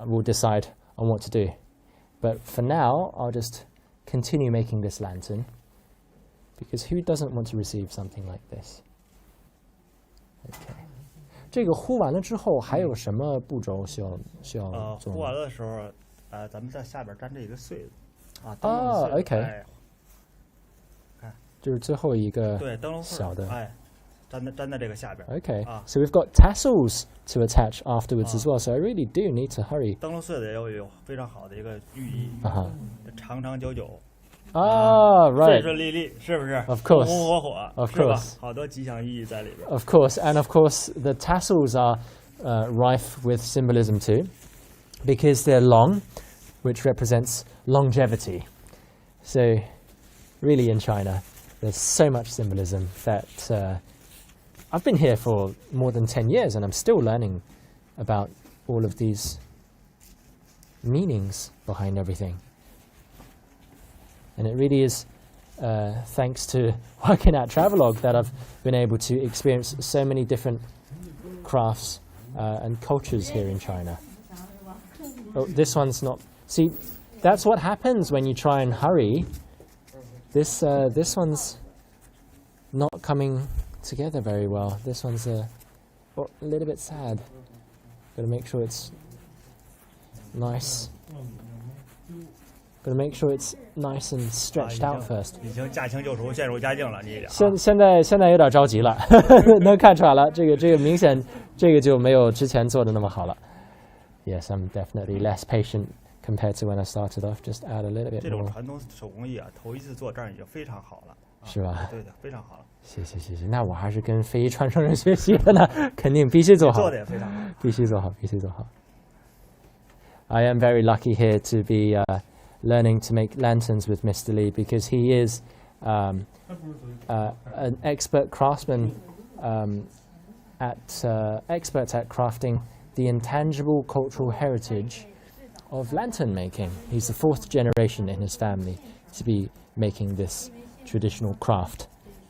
we'll decide on what to do. But for now, I'll just continue making this lantern because who doesn't want to receive something like this? Okay. 这个糊完了之后还有什么步骤需要做？糊完了的时候，咱们在下边粘这一个穗子啊。哦 ，OK。看，就是最后一个对灯笼小的，粘在这个下边。Okay, so we've got tassels to attach afterwards as well. So I really do need to hurry. 灯笼穗子也有非常好的一个寓意，长长久久。Right. 顺顺利利，是不是 Of course. 红红火火 Of 是吧 course. 好多吉祥意义在里边。Of course, and of course, the tassels are rife with symbolism too, because they're long, which represents longevity. So, really, in China, there's so much symbolism that I've been here for more than 10 years, and I'm still learning about all of these meanings behind everything. And it really is thanks to working at Travelog that I've been able to experience so many different crafts and cultures here in China. Oh, this one's not... See, that's what happens when you try and hurry. This one's not coming together very well. This one's a little bit sad. Got to make sure it's nice. Got to make sure it's nice and stretched out first. 已经驾轻就熟，渐入佳境了，你俩。现在有点着急了，能看出来了，这个明显这个就没有之前做的那么好了。Yes, I'm definitely less patient compared to when I started off. Just add a little bit more. 这种传统手工艺啊，头一次做这样已经非常好了。是吧？对的，非常好了。谢谢。那我还是跟非遗传承人学习的呢，肯定必须做好。做的也非常好。必须做好。I am very lucky here to be learning to make lanterns with Mr. Lee because he is an expert craftsman expert at crafting the intangible cultural heritage of lantern making. He's the 4th generation in his family to be making this traditional craft,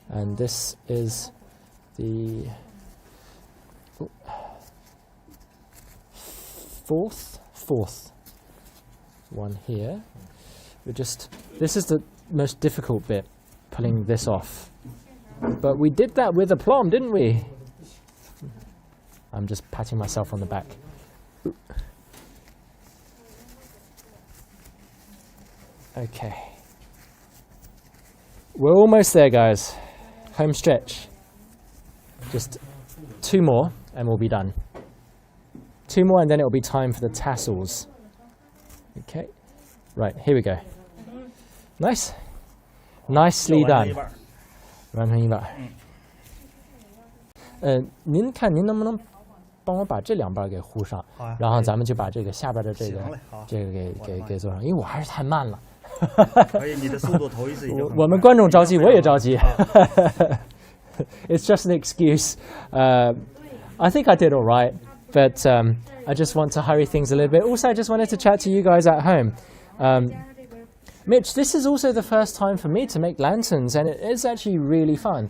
and this is the fourth one here. This is the most difficult bit, pulling this off, but we did that with aplomb, didn't we? I'm just patting myself on the back. Okay. We're almost there, guys. Home stretch. Just 2 more and we'll be done. 2 more and then it'll be time for the tassels. Okay. Right, here we go. Nice. Nicely done. 完成一半。您看您能不能帮我把这2半给糊上，然后咱们就把这个下边的这个给做上，因为我还是太慢了。可以，你的速度头一次已经。我们观众着急，我也着急。It's just an excuse. I think I did all right, but I just want to hurry things a little bit. Also, I just wanted to chat to you guys at home. Mitch, this is also the first time for me to make lanterns, and it is actually really fun.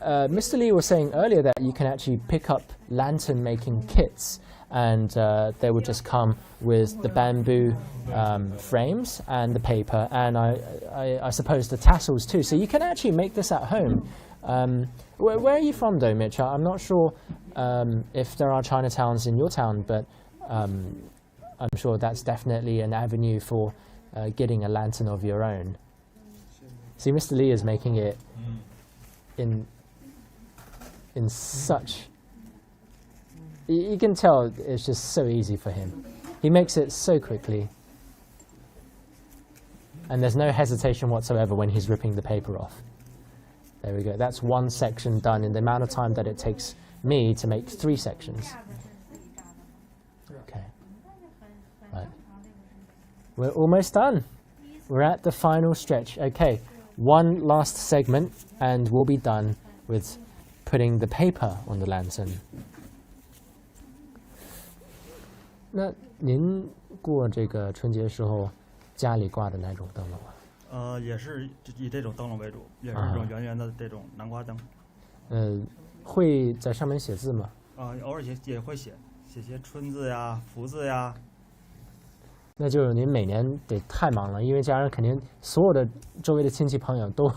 Mr. Lee was saying earlier that you can actually pick up lantern making kits, and they would just come with the bamboo frames and the paper, and I suppose the tassels too. So you can actually make this at home. Where are you from though, Mitch? I'm not sure if there are Chinatowns in your town, but I'm sure that's definitely an avenue for getting a lantern of your own. See, Mr. Lee is making it in such... You can tell it's just so easy for him. He makes it so quickly. And there's no hesitation whatsoever when he's ripping the paper off. There we go. That's one section done in the amount of time that it takes me to make 3 sections. Okay. Right. We're almost done. We're at the final stretch. Okay. One last segment and we'll be done with putting the paper on the lantern. 那您过这个春节时候家里挂的哪种灯笼啊？ 也是以这种灯笼为主，也是这种圆圆的这种南瓜灯。会在上面写字吗？偶尔也会写些春字呀、福字呀。那就是您每年得太忙了，因为家人肯定所有的周围的亲戚朋友都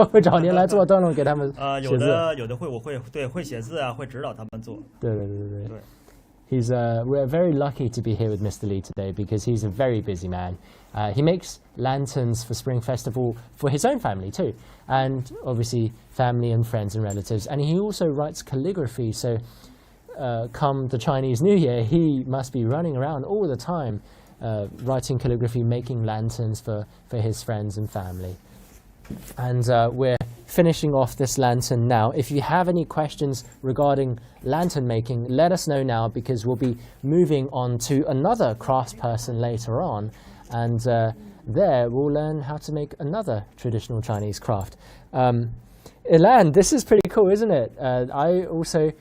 会找您来做灯笼给他们写字。有的会写字啊，会指导他们做。对。We're very lucky to be here with Mr. Lee today because he's a very busy man. He makes lanterns for Spring Festival for his own family too, and obviously family and friends and relatives. And he also writes calligraphy, so come the Chinese New Year, he must be running around all the time writing calligraphy, making lanterns for his friends and family. And we're finishing off this lantern now. If you have any questions regarding lantern making, let us know now because we'll be moving on to another craftsperson later on, and there we'll learn how to make another traditional Chinese craft. Ilan, this is pretty cool, isn't it? I also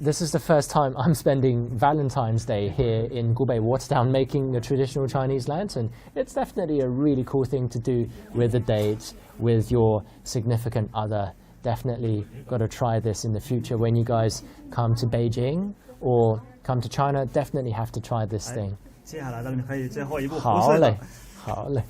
this is the first time I'm spending Valentine's Day here in Gubei Water Town making a traditional Chinese lantern. It's definitely a really cool thing to do with a date, with your significant other. Definitely got to try this in the future when you guys come to Beijing or come to China. Definitely have to try this thing. 接下来咱们可以最后一步。好嘞，好嘞。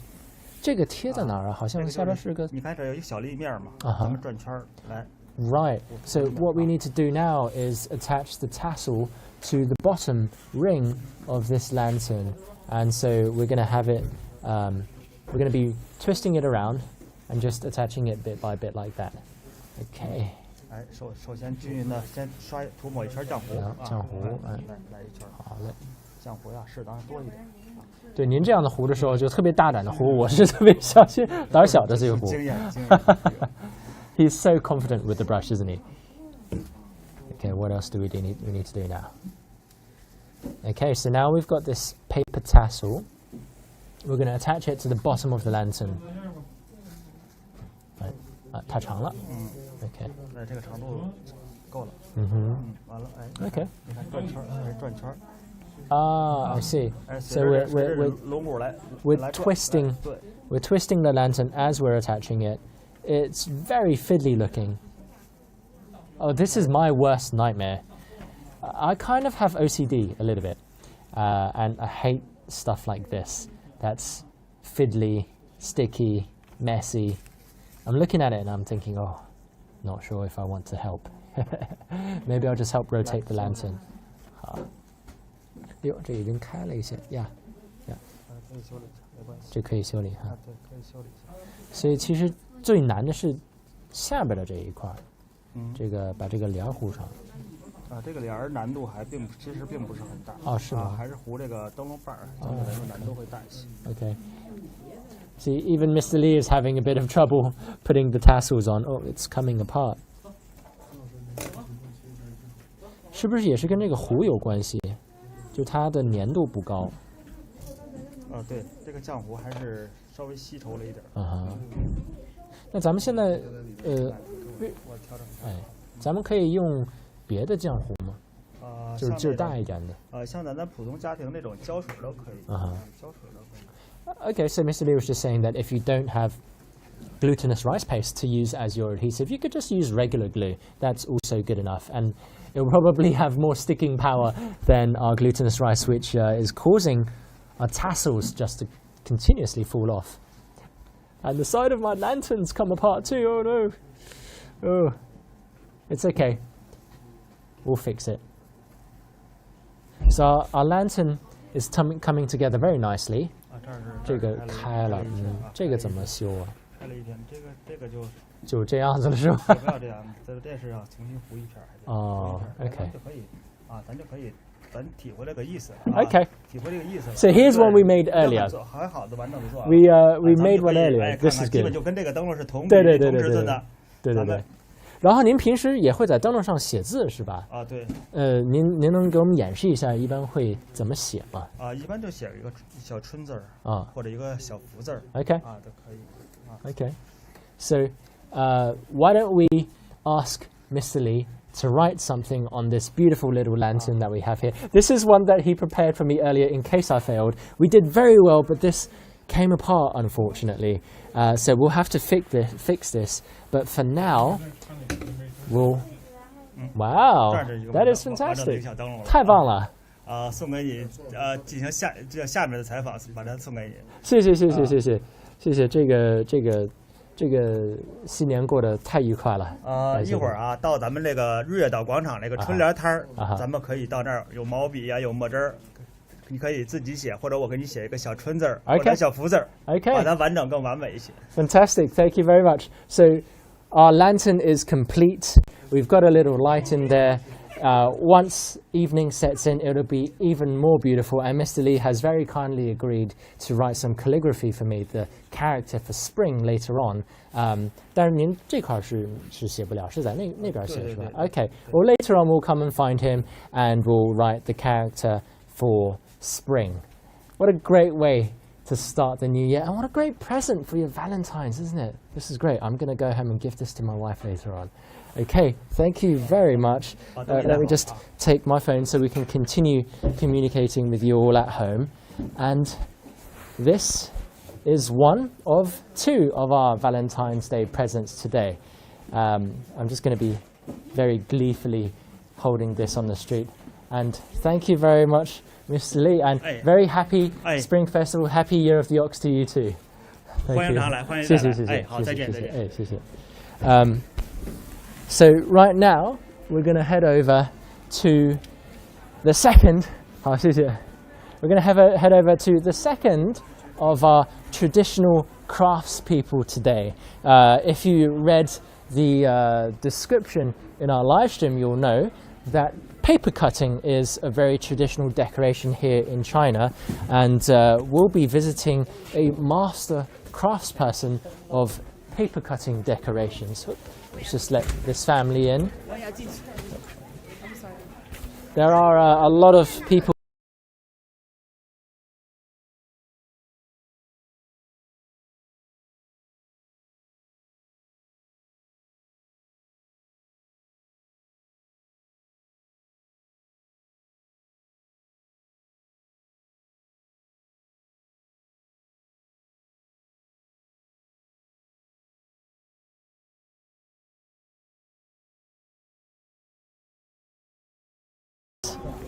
这个贴在哪儿啊？好像下边是个。你看这有一个小立面嘛，咱们转圈来。 Right, so what we need to do now is attach the tassel to the bottom ring of this lantern. And so we're going to have it, we're going to be twisting it around and just attaching it bit by bit like that. Okay. 首先均匀的先涂抹一圈浆糊。浆糊，来一圈。好嘞。浆糊呀，适当多一点。对，您这样的糊的时候就特别大胆的糊，我是特别小心胆小的这个糊。经验。He's so confident with the brush, isn't he? Okay, what else do we need to do now? Okay, so now we've got this paper tassel. We're going to attach it to the bottom of the lantern. 太长了。Okay. 这个长度够了。完了，Okay. 你看转圈。I see. So we're twisting the lantern as we're attaching it. It's very fiddly looking. Oh, this is my worst nightmare. I kind of have OCD a little bit, and I hate stuff like this. That's fiddly, sticky, messy. I'm looking at it and I'm thinking, oh, not sure if I want to help. Maybe I'll just help rotate the lantern. 哟，这已经开了一些呀。可以修理一下，没关系。这可以修理哈。对，可以修理一下。所以其实最难的是下边的这一块，这个把这个帘糊上。这个帘儿难度其实并不是很大。哦，是吗？还是糊这个灯笼把儿，相对来说难度会大一些。Okay. See, even Mr. Lee is having a bit of trouble putting the tassels on. Oh, it's coming apart. 是不是也是跟这个糊有关系？就它的粘度不高。对，这个浆糊还是稍微稀稠了一点。那咱们现在我调整。咱们可以用别的浆糊吗？就是劲儿大一点的。像咱普通家庭那种胶水都可以。胶水都可以。Okay, so Mr. Lee was just saying that if you don't have glutinous rice paste to use as your adhesive. You could just use regular glue. That's also good enough. And it will probably have more sticking power than our glutinous rice, which is causing our tassels just to continuously fall off. And the side of my lantern's come apart too. Oh no. Oh, it's okay. We'll fix it. So our lantern is coming together very nicely. 这个开了，这个怎么修啊？开了一片，这个就这样子了是吧？不要这样，这是要重新糊一片。哦 ，OK， 就可以啊，咱就可以，咱体会这个意思。Okay. 体会这个意思。So here's one we made earlier. 很好的完整的做。We made one earlier. This is good. 基本就跟这个灯笼是同对。然后您平时也会在灯笼上写字是吧？啊，对。您能给我们演示一下一般会怎么写吗？啊，一般就写一个小春字儿啊，或者一个小福字儿。OK。啊，都可以。啊。Okay. So, why don't we ask Mr. Lee to write something on this beautiful little lantern that we have here? This is one that he prepared for me earlier in case I failed. We did very well, but this came apart unfortunately. So we'll have to fix this. But for now, we'll. Wow, that is fantastic. 太棒了。送给你，进行下面的采访，把它送给你。谢谢，这个新年过得太愉快了。一会儿啊，到咱们这个日月岛广场那个春联摊儿，咱们可以到那儿有毛笔呀，有墨汁儿，你可以自己写，或者我给你写一个小春字儿或者小福字儿，把它完整更完美一些。Fantastic, thank you very much. So our lantern is complete. We've got a little light in there. Once evening sets in, it'll be even more beautiful. And Mr. Lee has very kindly agreed to write some calligraphy for me, the character for spring later on. 但是您这块是写不了，是在那边写是吧？ Okay. Well, later on we'll come and find him and we'll write the character for spring. What a great way to start the new year, and what a great present for your Valentines, isn't it? This is great. I'm going to go home and give this to my wife later on. Okay, thank you very much. Let me just take my phone so we can continue communicating with you all at home. And this is one of two of our Valentine's Day presents today. I'm just going to be very gleefully holding this on the street. And thank you very much, Mr. Lee, and very happy Spring Festival. Happy Year of the Ox to you too. 欢迎常来，欢迎再来。好，再见。谢谢。So right now we're going to head over to the second. We're going to head over to the second of our traditional craftspeople today. If you read the description in our live stream, you'll know that paper cutting is a very traditional decoration here in China, and we'll be visiting a master craftsperson of paper cutting decorations. Let's just let this family in. There are a lot of people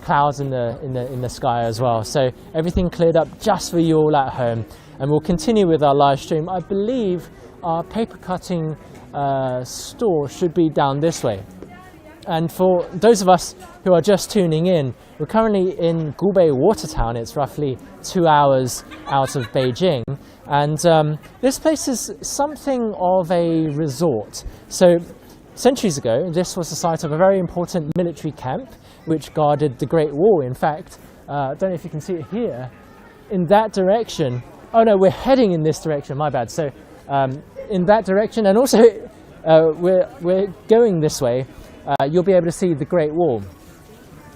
clouds in the sky as well, so everything cleared up just for you all at home. And we'll continue with our live stream. I believe our paper cutting store should be down this way. And for those of us who are just tuning in, we're currently in Gubei Water Town. It's roughly 2 hours out of Beijing, and this place is something of a resort. So centuries ago, this was the site of a very important military camp which guarded the Great Wall. In fact, I don't know if you can see it here, in that direction. Oh no, we're heading in this direction, my bad. So in that direction, and also we're going this way, you'll be able to see the Great Wall.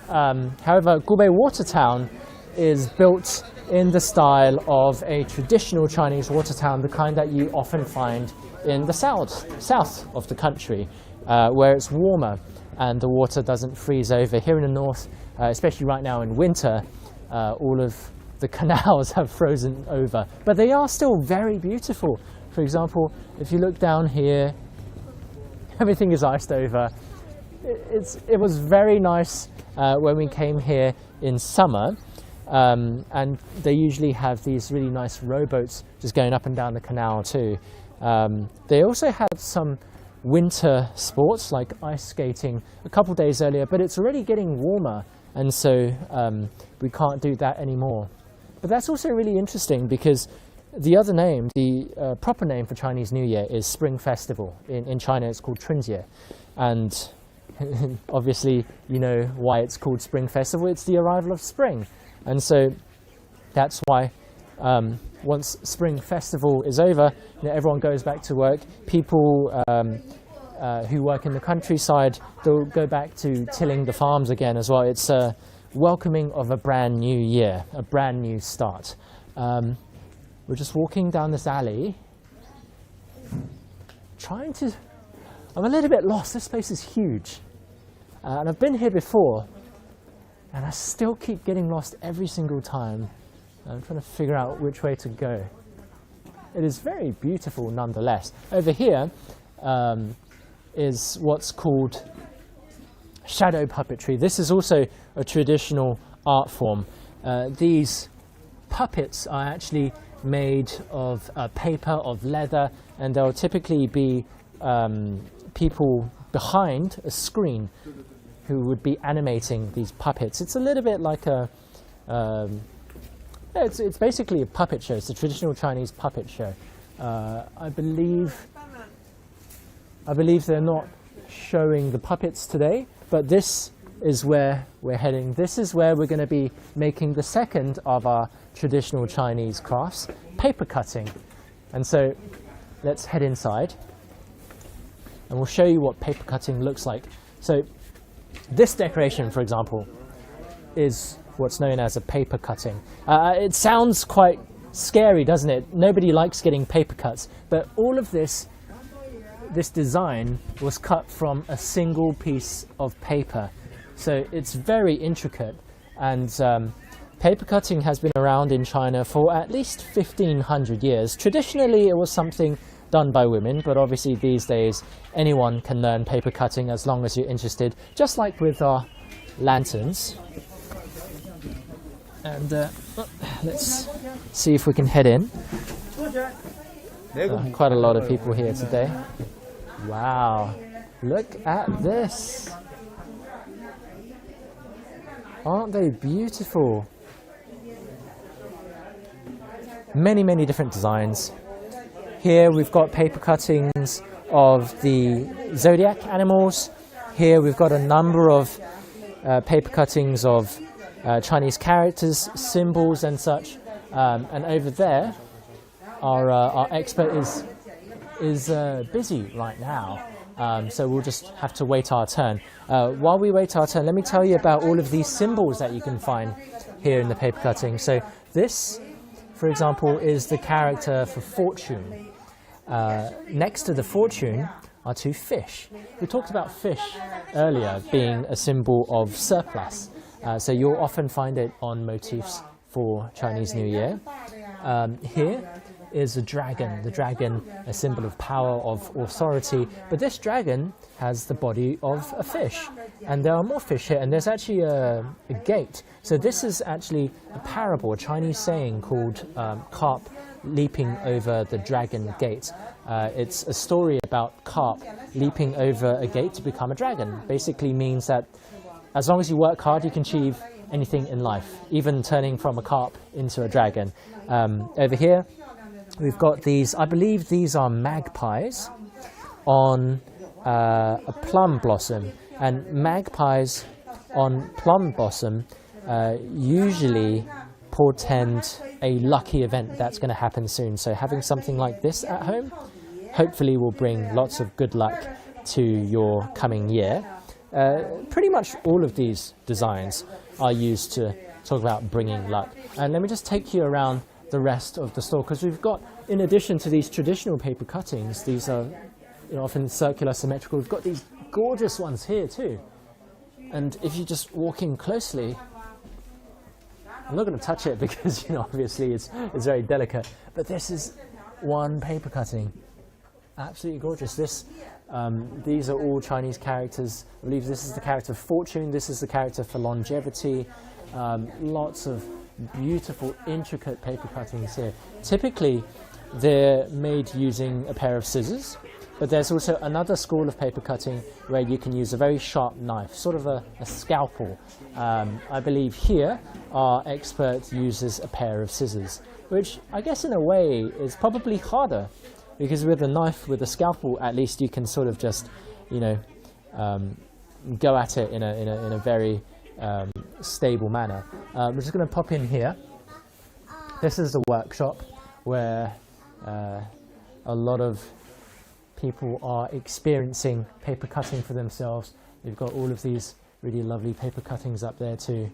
However, Gubei Water Town is built in the style of a traditional Chinese water town, the kind that you often find in the south of the country, where it's warmer and the water doesn't freeze over. Here in the north, especially right now in winter, all of the canals have frozen over. But they are still very beautiful For example, if you look down here, everything is iced over. It was very nice when we came here in summer, and they usually have these really nice rowboats just going up and down the canal too. They also had some winter sports like ice skating a couple days earlier, but it's already getting warmer, and so we can't do that anymore. But that's also really interesting because the other name, the proper name for Chinese New Year is Spring Festival. In China it's called Chunjie, and obviously you know why it's called Spring Festival. It's the arrival of spring, and so that's why once Spring Festival is over, you know, everyone goes back to work. People who work in the countryside, they'll go back to tilling the farms again as well. It's a welcoming of a brand new year, a brand new start. We're just walking down this alley, I'm a little bit lost. This place is huge. And I've been here before, and I still keep getting lost every single time. I'm trying to figure out which way to go. It is very beautiful nonetheless. Over here is what's called shadow puppetry. This is also a traditional art form. These puppets are actually made of paper, of leather, and there'll typically be people behind a screen who would be animating these puppets. It's a little bit like a it's basically a puppet show. It's a traditional Chinese puppet show. I believe they're not showing the puppets today, but this is where we're heading. This is where we're going to be making the second of our traditional Chinese crafts, paper cutting. And so let's head inside and we'll show you what paper cutting looks like. So this decoration, for example, is what's known as a paper cutting. It sounds quite scary, doesn't it? Nobody likes getting paper cuts, but all of this design was cut from a single piece of paper. So it's very intricate, and paper cutting has been around in China for at least 1500 years. Traditionally it was something done by women, but obviously these days anyone can learn paper cutting as long as you're interested, just like with our lanterns. And let's see if we can head in. Quite a lot of people here today. Wow, look at this. Aren't they beautiful? Many, many different designs. Here we've got paper cuttings of the Zodiac Animals. Here we've got a number of paper cuttings of Chinese characters, symbols and such. And over there, our expert is busy right now. So we'll just have to wait our turn. While we wait our turn, let me tell you about all of these symbols that you can find here in the paper cutting. So this, for example, is the character for fortune. Next to the fortune are two fish. We talked about fish earlier being a symbol of surplus. So you'll often find it on motifs for Chinese New Year. Here is a dragon. The dragon, a symbol of power, of authority. But this dragon has the body of a fish. And there are more fish here, and there's actually a gate. So this is actually a parable, a Chinese saying called carp leaping over the dragon gate. It's a story about carp leaping over a gate to become a dragon. Basically means that as long as you work hard, you can achieve anything in life, even turning from a carp into a dragon. Over here, we've got these, I believe these are magpies on a plum blossom. And magpies on plum blossom usually portend a lucky event that's going to happen soon. So having something like this at home hopefully will bring lots of good luck to your coming year. Pretty much all of these designs are used to talk about bringing luck. And let me just take you around the rest of the store, because we've got, in addition to these traditional paper cuttings, these are often circular, symmetrical, we've got these gorgeous ones here too. And if you just walk in closely, I'm not going to touch it because obviously it's very delicate, but this is one paper cutting. Absolutely gorgeous. These are all Chinese characters. I believe this is the character of fortune. This is the character for longevity. Lots of beautiful, intricate paper cuttings here. Typically, they're made using a pair of scissors, but there's also another school of paper cutting where you can use a very sharp knife, sort of a scalpel. I believe here our expert uses a pair of scissors, which I guess in a way is probably harder, because with a knife, with a scalpel, at least you can sort of just, go at it in a very stable manner. We're just going to pop in here. This is the workshop where a lot of people are experiencing paper cutting for themselves. You've got all of these really lovely paper cuttings up there too.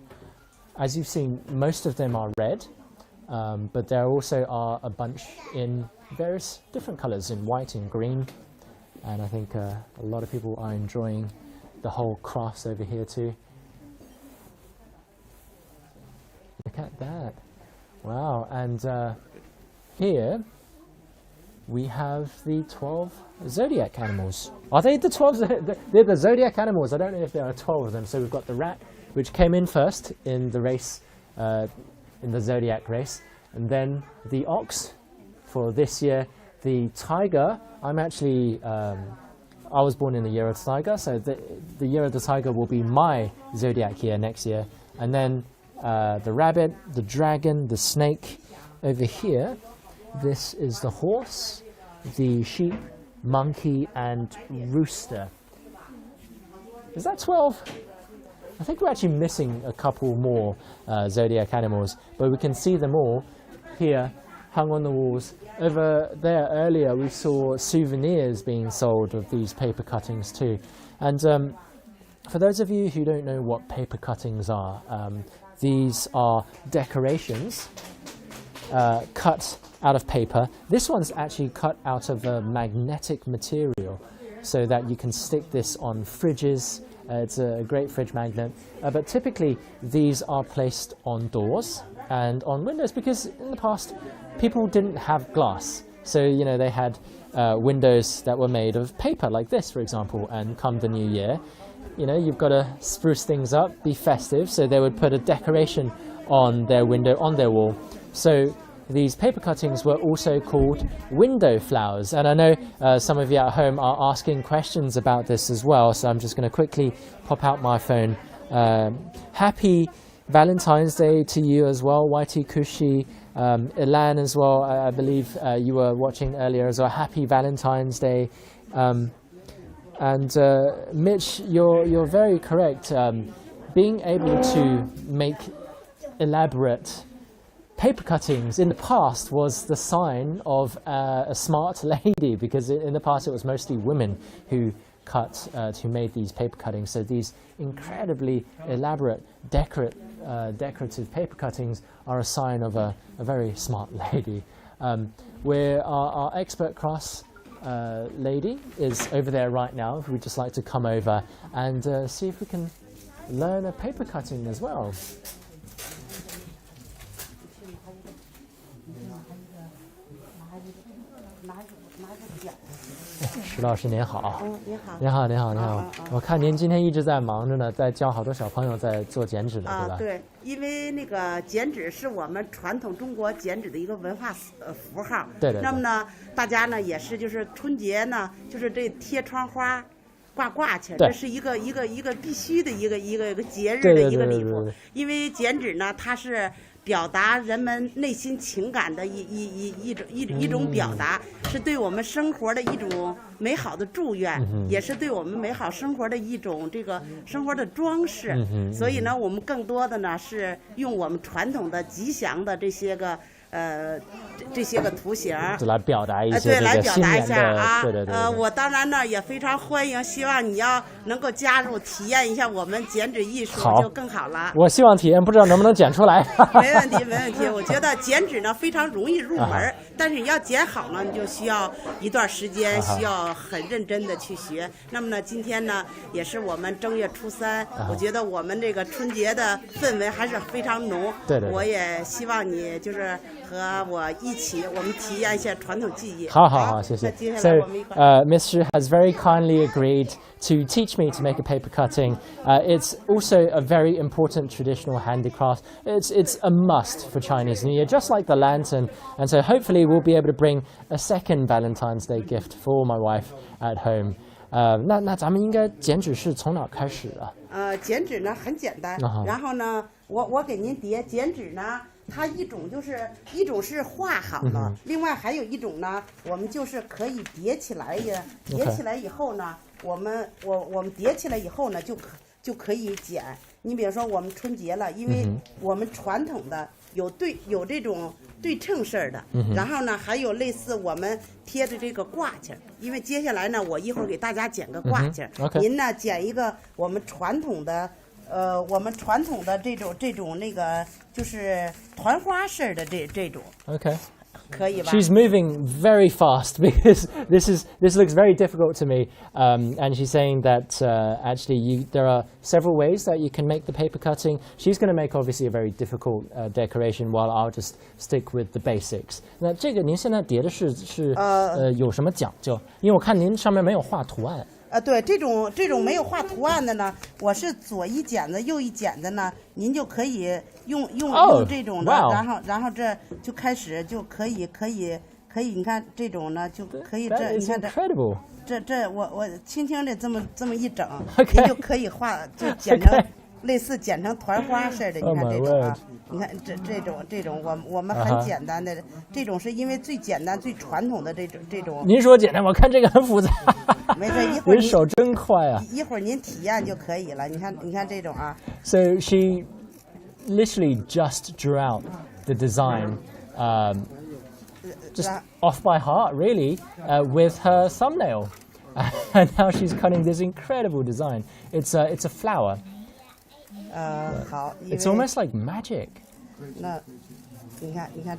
As you've seen, most of them are red, but there also are a bunch in various different colors, in white and green, and I think a lot of people are enjoying the whole crafts over here too. Look at that. Wow. And here we have the 12 Zodiac Animals. Are they the 12? They're the Zodiac Animals. I don't know if there are 12 of them. So we've got the rat, which came in first in the race, in the Zodiac race, and then the ox for this year, the tiger. I'm actually, I was born in the year of the tiger, so the year of the tiger will be my Zodiac year next year. And then the rabbit, the dragon, the snake. Over here, this is the horse, the sheep, monkey, and rooster. Is that 12? I think we're actually missing a couple more Zodiac animals, but we can see them all here hung on the walls. Over there earlier we saw souvenirs being sold of these paper cuttings too. And for those of you who don't know what paper cuttings are, these are decorations cut out of paper. This one's actually cut out of a magnetic material so that you can stick this on fridges. It's a great fridge magnet. But typically these are placed on doors and on windows, because in the past people didn't have glass. So, they had windows that were made of paper like this, for example, and come the new year, you've got to spruce things up, be festive, so they would put a decoration on their window, on their wall. So these paper cuttings were also called window flowers. And I know some of you at home are asking questions about this as well, so I'm just going to quickly pop out my phone. Happy Valentine's Day to you as well, YT Kushi, Ilan as well. I believe you were watching earlier as well. Happy Valentine's Day. And Mitch, you're very correct. Being able to make elaborate paper cuttings in the past was the sign of a smart lady, because in the past it was mostly women who who made these paper cuttings. So these incredibly elaborate, decorative paper cuttings are a sign of a very smart lady. Where our expert crafts lady is over there right now. We'd just like to come over and see if we can learn a paper cutting as well. 石老师您好。您好。您好，您好，您好。我看您今天一直在忙着呢，在教好多小朋友在做剪纸呢，对吧？对，因为那个剪纸是我们传统中国剪纸的一个文化符号。对对。那么呢，大家呢也是就是春节呢，就是这贴窗花。 挂起来，这是一个必须的一个节日的一个礼服，因为剪纸呢，它是表达人们内心情感的一种表达，是对我们生活的一种美好的祝愿，也是对我们美好生活的一种这个生活的装饰。所以呢，我们更多的呢是用我们传统的吉祥的这些个。 这些个图形来表达一些对，来表达一下啊。对对对。我当然呢也非常欢迎，希望你要能够加入体验一下我们剪纸艺术，就更好了。我希望体验，不知道能不能剪出来。没问题，没问题。我觉得剪纸呢非常容易入门，但是你要剪好呢，你就需要一段时间，需要很认真的去学。那么呢，今天呢也是我们正月初3，我觉得我们这个春节的氛围还是非常浓。对对。我也希望你就是。和我一起，我们体验一下传统技艺。好，谢谢。So, Miss Xu has very kindly agreed to teach me to make a paper cutting. It's also a very important traditional handicraft. It's a must for Chinese New Year, just like the lantern. And so hopefully we'll be able to bring a second Valentine's Day gift for my wife at home. 那咱们应该剪纸是从哪开始啊？剪纸呢很简单，然后呢，我给您叠剪纸呢，它一种是画好了，另外还有一种呢，我们就是可以叠起来呀，叠起来以后呢，我们叠起来以后呢就可以剪。你比如说我们春节了，因为我们传统的有这种对称式的，然后呢还有类似我们贴的这个挂件，因为接下来呢我一会儿给大家剪个挂件，您呢剪一个我们传统的这种那个就是团花式的这种。Okay. 可以吧？ She's moving very fast because this looks very difficult to me, and she's saying that actually there are several ways that you can make the paper cutting. She's going to make obviously a very difficult decoration, while I'll just stick with the basics. 那这个您现在叠的是有什么讲究？因为我看您上面没有画图案。对，这种没有画图案的呢，我是左一剪子右一剪子呢，您就可以用这种的， wow. 然后这就开始就可以，你看这种呢就可以这，你看这我轻轻的这么一整，您就可以画，就剪成类似剪成团花似的，你看这种啊。你看这种，我们很简单的，这种是因为最简单最传统的这种。您说简单，我看这个很复杂。没事，一会儿您手真快啊！一会儿您体验就可以了。你看这种啊。So she literally just drew out the design, just off by heart, really, with her thumbnail, and now she's cutting this incredible design. It's a flower. 好。It's almost like magic. 那，你看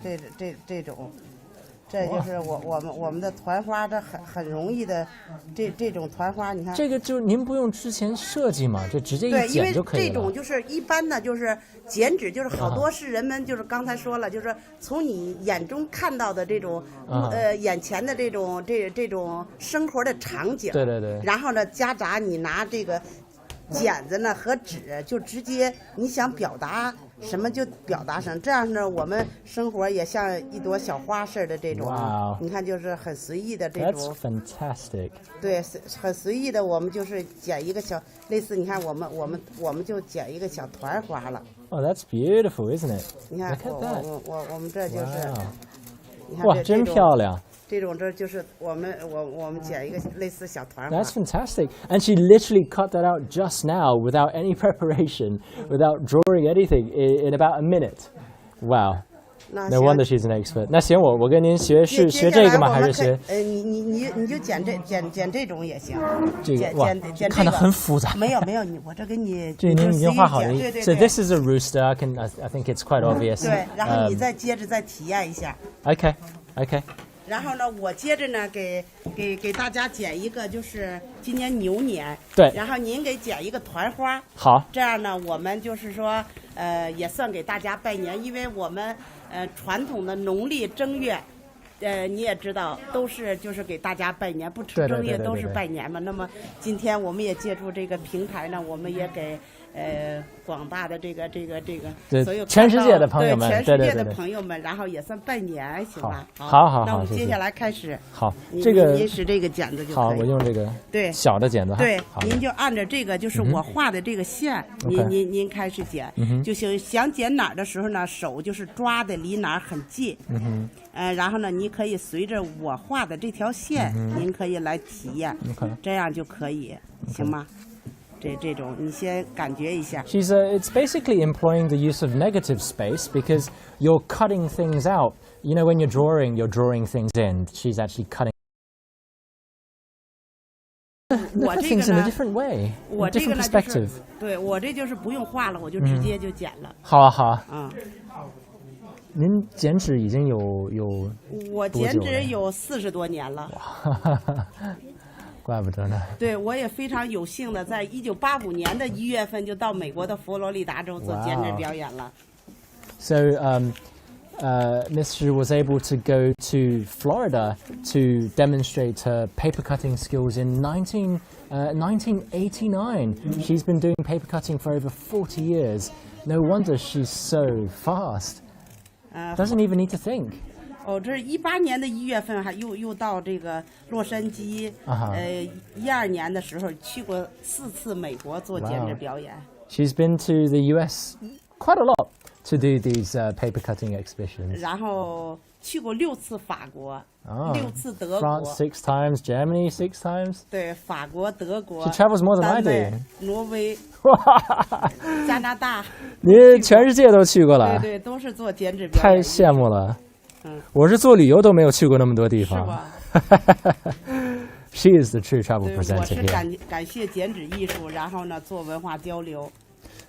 这种，这就是我们的团花，这很容易的，这种团花，你看。这个就您不用之前设计嘛，就直接一剪就可以了。对，因为这种就是一般的，就是剪纸，就是好多是人们就是刚才说了，就是从你眼中看到的这种，眼前的这种生活的场景。对。然后呢，夹杂你拿这个。剪子呢和纸就直接你想表达什么就表达什么，这样呢我们生活也像一朵小花似的这种， wow. 你看就是很随意的这种。That's fantastic. 对，很随意的，我们就是剪一个小类似，你看我们就剪一个小团花了。Oh, that's beautiful, isn't it? 你看我们这就是， wow. 你看哇，真漂亮。这种这就是我们剪一个类似小团花。 That's fantastic. And she literally cut that out just now without any preparation, without drawing anything, in about a minute. Wow. No wonder she's an expert. 那行，我跟您学这个吗？还是学？你就剪这种也行。这个哇，看得很复杂。没有，我这给你。这您已经画好了。对。So this is a rooster. I think it's quite obvious. 对，然后你接着再体验一下。Okay. 然后呢，我接着呢给大家剪一个，就是今年牛年。对。然后您给剪一个团花。好。这样呢，我们就是说，也算给大家拜年，因为我们传统的农历正月，你也知道，都是就是给大家拜年，不吃正月都是拜年嘛。那么今天我们也借助这个平台呢，我们也给广大的这个所有全世界的朋友们，全世界的朋友们，然后也算拜年，行吧？好，那我们接下来开始。好，这个您使这个剪子就可以。好，我用这个小的剪子。对，您就按照这个，就是我画的这个线，您开始剪就行。想剪哪儿的时候呢，手就是抓的离哪儿很近。然后呢，你可以随着我画的这条线，您可以来体验，这样就可以，行吗？这种你先感觉一下。It's basically employing the use of negative space because you're cutting things out. You know, when you're drawing things in. She's actually cutting things in a different way, a different perspective. 对，我这就是不用画了，我就直接就剪了。好啊。您剪纸已经有我剪纸有40多年了。怪不得呢。对，我也非常有幸的，在1985年的1月份就到美国的佛罗里达州做剪纸表演了。So, Miss Xu was able to go to Florida to demonstrate her paper cutting skills in 1989. She's been doing paper cutting for over 40 years. No wonder she's so fast. Doesn't even need to think. 这是18年的1月份，还又到这个洛杉矶。12年的时候去过4次美国做剪纸表演。She's been to the U.S. quite a lot to do these paper cutting exhibitions. 然后去过6次法国，6次德国。France 6 times, Germany 6 times. 对，法国、德国。She travels more than I do. 挪威、加拿大。你全世界都去过了。对，都是做剪纸表演。太羡慕了。我是做旅游都没有去过那么多地方。是吧？She is the true travel presenter 我是 here. 感谢剪纸艺术，然后呢做文化交流。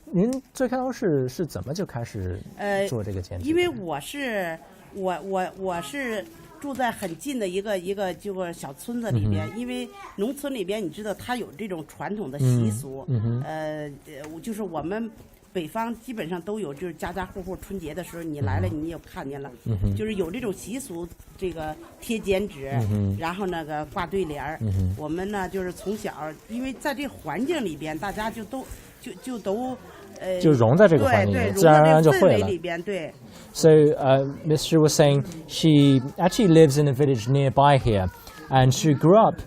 您最开始是怎么就开始做这个剪纸？因为我是住在很近的一个就是小村子里边，因为农村里边你知道它有这种传统的习俗，就是我们北方基本上都有，就是家家户户春节的时候你来了你也看见了，就是有这种习俗，这个贴剪纸，然后那个挂对联儿。我们呢就是从小，因为在这环境里边，大家就都就融在这个环境里，自然而然就会了。So Miss Xu was saying she actually lives in a village nearby here, and she grew up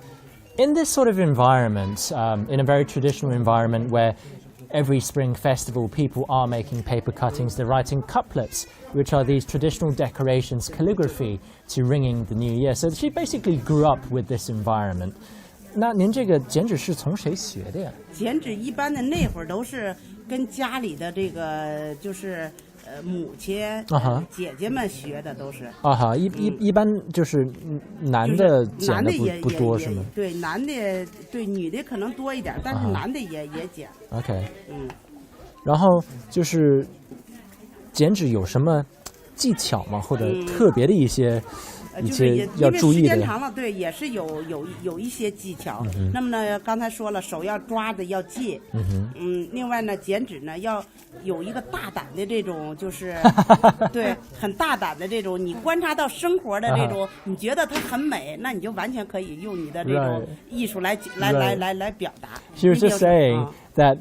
in this sort of environment, in a very traditional environment where every spring festival people are making paper cuttings. They're writing couplets, which are these traditional decorations, calligraphy, to ringing the new year. So she basically grew up with this environment. 那您这个剪纸是从谁学的呀？剪纸一般的那会儿都是跟家里的这个就是母亲、姐姐们学的都是。一般就是男的剪的不多是吗？对，男的对，女的可能多一点，但是男的也剪。OK。然后就是剪纸有什么技巧吗？或者特别的一些要注意的？因为时间长了，对，也是有一些技巧。那么呢，刚才说了，手要抓的要借。另外呢，剪纸呢要有一个大胆的这种，就是对，很大胆的这种。你观察到生活的这种，你觉得它很美，那你就完全可以用你的这种艺术来表达。She was just saying that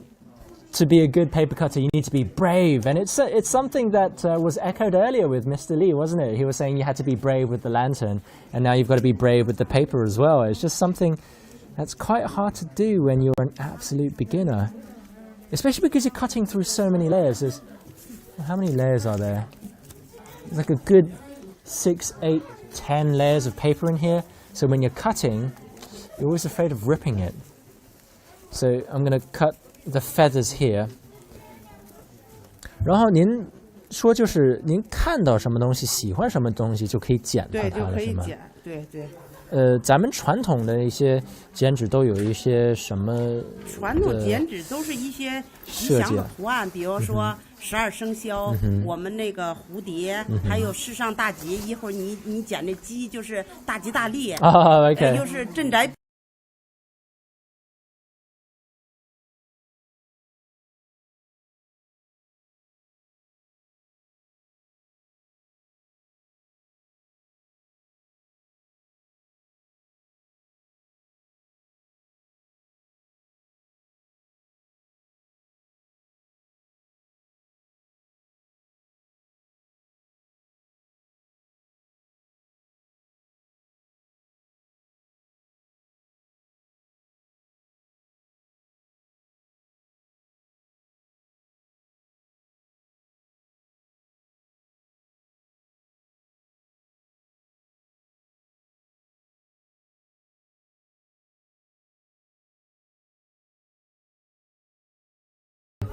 to be a good paper cutter, you need to be brave. And it's something that was echoed earlier with Mr. Lee, wasn't it? He was saying you had to be brave with the lantern, and now you've got to be brave with the paper as well. It's just something that's quite hard to do when you're an absolute beginner, especially because you're cutting through so many layers. How many layers are there? There's like a good 6, 8, 10 layers of paper in here. So when you're cutting, you're always afraid of ripping it. So I'm going to cut the feathers here. 然后您说就是您看到什么东西，喜欢什么东西就可以剪它了，是吗？对。咱们传统的一些剪纸都有一些什么？传统剪纸都是一些吉祥的图案，比如说12生肖，我们那个蝴蝶，还有世上大吉。一会儿你剪这鸡就是大吉大利，OK，又是镇宅。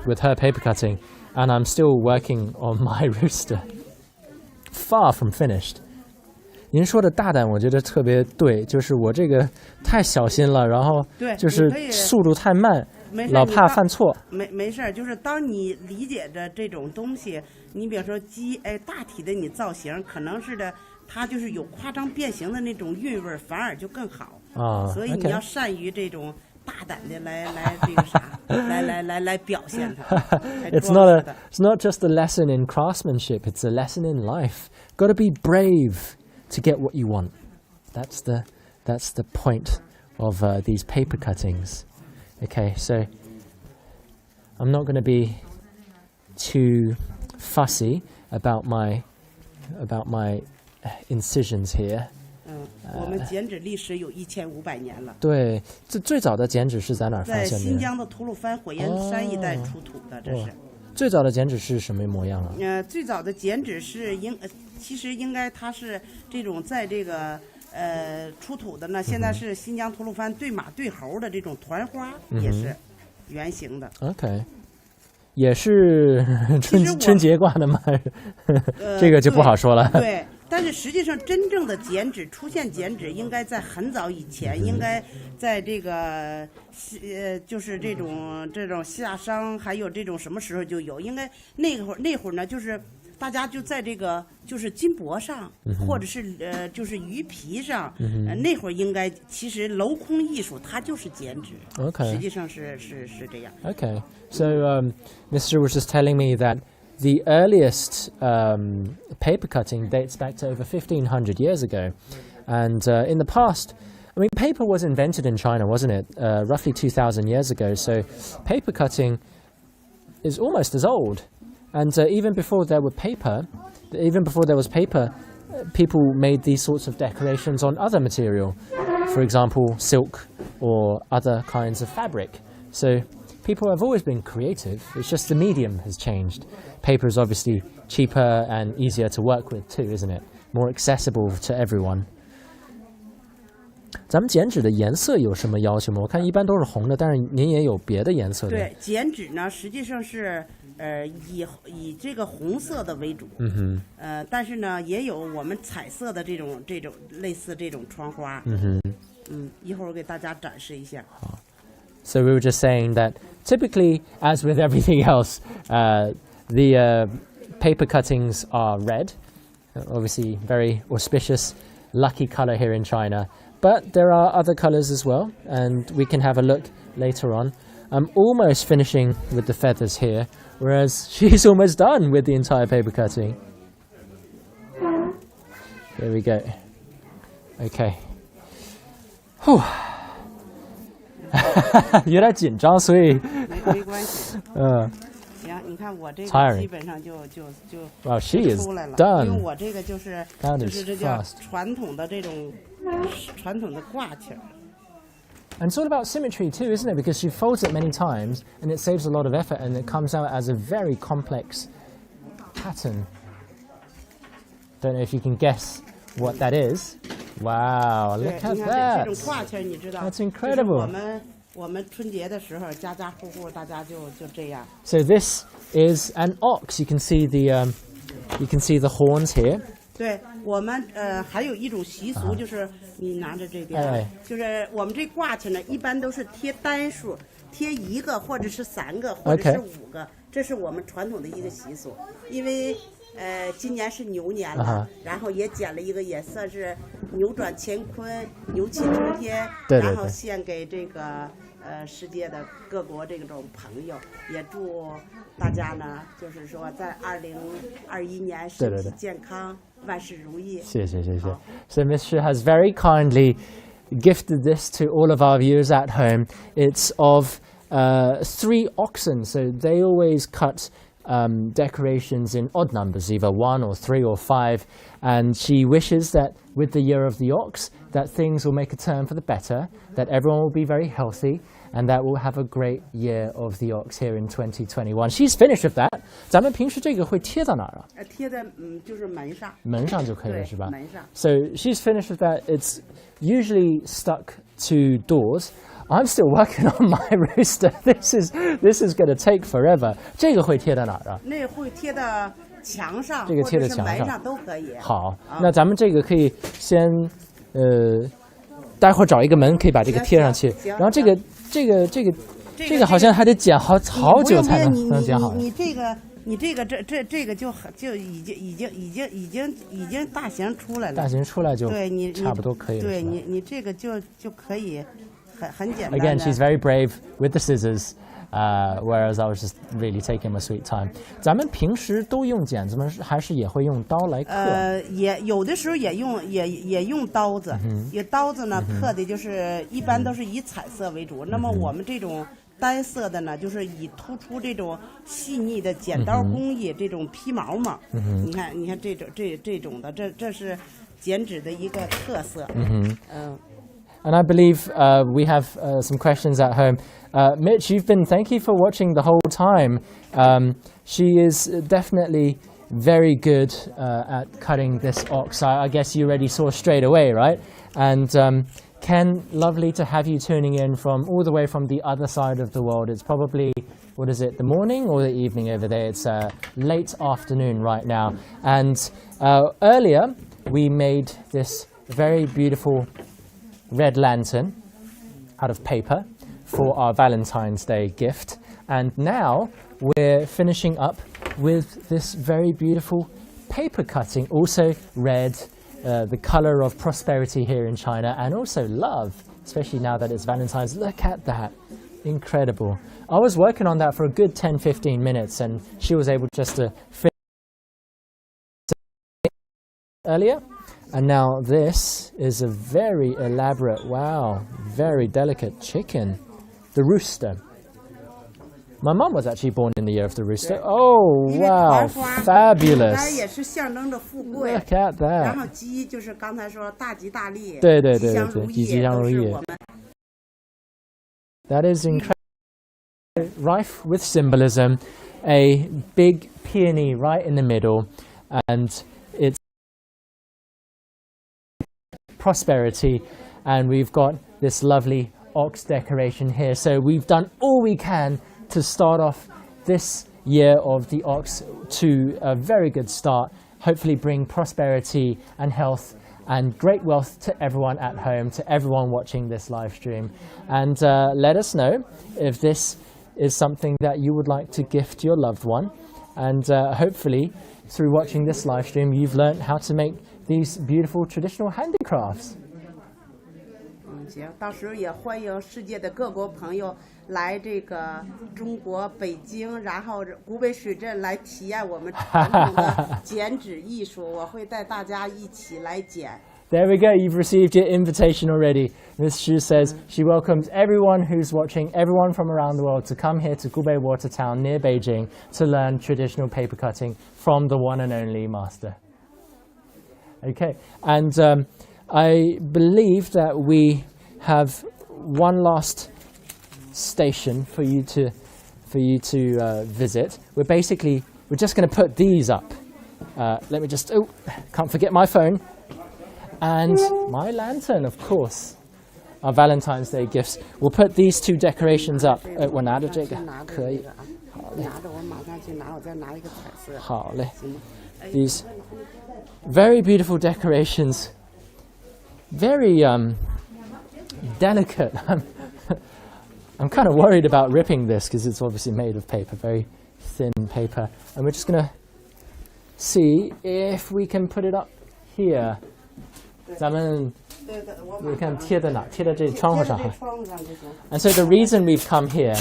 With her paper cutting, and I'm still working on my rooster. Far from finished. 您说的大胆，我觉得特别对，就是我这个太小心了，然后就是速度太慢，老怕犯错。没事，就是当你理解着这种东西，你比如说鸡，大体的你造型可能是的，它就是有夸张变形的那种韵味，反而就更好。所以你要善于这种大胆的来这个啥，来表现它。It's not just a lesson in craftsmanship; it's a lesson in life. Got to be brave to get what you want. That's the point of these paper cuttings. Okay, so I'm not going to be too fussy about my incisions here. 我们剪纸历史有1500年了。对，最早的剪纸是在哪儿发现的？在新疆的吐鲁番火焰山一带出土的，这是。最早的剪纸是什么模样啊？最早的剪纸是其实应该它是这种在这个出土的呢，现在是新疆吐鲁番对马对猴的这种团花，也是圆形的。OK。也是春节挂的吗？这个就不好说了。对，但是实际上真正的剪纸出现剪纸，应该在很早以前，应该在这个就是这种夏商，还有这种什么时候就有？应该那会儿呢，就是大家就在这个就是金箔上，或者是就是鱼皮上，那会儿应该其实镂空艺术它就是剪纸。Okay. 实际上是这样。Okay. So Mr. was just telling me that the earliest paper cutting dates back to over 1,500 years ago. And in the past, I mean, paper was invented in China, wasn't it? Roughly 2,000 years ago. So paper cutting is almost as old. And even before there was paper, people made these sorts of decorations on other material. For example, silk or other kinds of fabric. So people have always been creative. It's just the medium has changed. Paper is obviously cheaper and easier to work with too, isn't it? More accessible to everyone. 咱们剪纸的颜色有什么要求吗？我看一般都是红的，但是您也有别的颜色的。对，剪纸呢，实际上是以这个红色的为主。但是呢，也有我们彩色的这种类似这种窗花。一会儿我给大家展示一下。好。So we were just saying that typically, as with everything else, the paper cuttings are red. Obviously, very auspicious, lucky color here in China. But there are other colors as well, and we can have a look later on. I'm almost finishing with the feathers here, whereas she's almost done with the entire paper cutting. There we go. Okay. Whew. 有点紧张，所以没关系。行，你看我这个基本上就出来了，因为我这个就是这叫传统的这种传统的挂起儿。And it's all about symmetry too, isn't it? Because she folds it many times, and it saves a lot of effort, and it comes out as a very complex pattern. Don't know if you can guess what that is. Wow, look at that! That's incredible. 我们春节的时候，家家户户大家就这样。So this is an ox. You can see the horns here. 对，我们还有一种习俗，就是你拿着这边，就是我们这挂起来一般都是贴单数，贴1个或者是3个或者是5个，这是我们传统的一个习俗，因为。今年是牛年了，然后也剪了一个，也算是扭转乾坤，牛气冲天，然后献给这个世界的各国这种朋友，也祝大家呢，就是说在2021年身体健康，万事如意。谢谢。So Miss Shi has very kindly gifted this to all of our viewers at home. It's of 3 oxen, so they always cut decorations in odd numbers, either 1 or 3 or 5, and she wishes that with the year of the ox that things will make a turn for the better, that everyone will be very healthy, and that we'll have a great year of the ox here in 2021. She's finished with that. 咱们平时这个会贴到哪儿啊？贴在就是门上。门上就可以了，是吧？门上。So she's finished with that. It's usually stuck to doors. I'm still working on my rooster. This is going to take forever. 这个会贴到哪儿啊？那会贴到墙上，这个贴在墙上，门上都可以。好，那咱们这个可以先待会儿找一个门可以把这个贴上去。然后这个好像还得剪好久才能剪好。你这个就已经大型出来了。大型出来就对你差不多可以了。对你这个就可以。很简单的。Again, she's very brave with the scissors, whereas I was just really taking my sweet time. 咱们平时都用剪子吗？还是也会用刀来刻？也有的时候也用刀子，有刀子呢刻的就是一般都是以彩色为主。那么我们这种单色的呢，就是以突出这种细腻的剪刀工艺，这种披毛嘛。你看这种的，这是剪纸的一个特色。And I believe we have some questions at home. Mitch, thank you for watching the whole time. She is definitely very good at cutting this ox. I guess you already saw straight away, right? And Ken, lovely to have you tuning in from all the way from the other side of the world. It's probably, what is it, the morning or the evening over there? It's late afternoon right now. And earlier we made this very beautiful red lantern out of paper for our Valentine's Day gift. And now we're finishing up with this very beautiful paper cutting, also red, the color of prosperity here in China, and also love, especially now that it's Valentine's. Look at that. Incredible. I was working on that for a good 10-15 minutes, and she was able just to finish earlier. And now this is a very elaborate, wow, very delicate chicken, the rooster. My mom was actually born in the year of the rooster. Oh, wow, fabulous. Look at that. 对，吉祥如意。That is incredible. Rife with symbolism, a big peony right in the middle, and it's prosperity, and we've got this lovely ox decoration here. So we've done all we can to start off this year of the ox to a very good start, hopefully bring prosperity and health and great wealth to everyone at home, to everyone watching this live stream. And let us know if this is something that you would like to gift your loved one. And hopefully through watching this live stream you've learned how to make these beautiful traditional handicrafts. 行，到时候也欢迎世界的各国朋友来这个中国北京，然后古北水镇来体验我们传统的剪纸艺术。我会带大家一起来剪。There we go, you've received your invitation already. Ms. Xu says she welcomes everyone who's watching, everyone from around the world, to come here to Gubei Water Town near Beijing to learn traditional paper cutting from the one and only master. Okay, and I believe that we have one last station for you to visit. We're just going to put these up. Let me just, can't forget my phone. And my lantern, of course. Our Valentine's Day gifts. We'll put these two decorations up. 我拿着这个可以。好嘞。These very beautiful decorations. Very delicate. I'm kind of worried about ripping this because it's obviously made of paper, very thin paper. And we're just going to see if we can put it up here. 咱们你看贴在哪？贴在这窗户上哈。And so the reason we've come here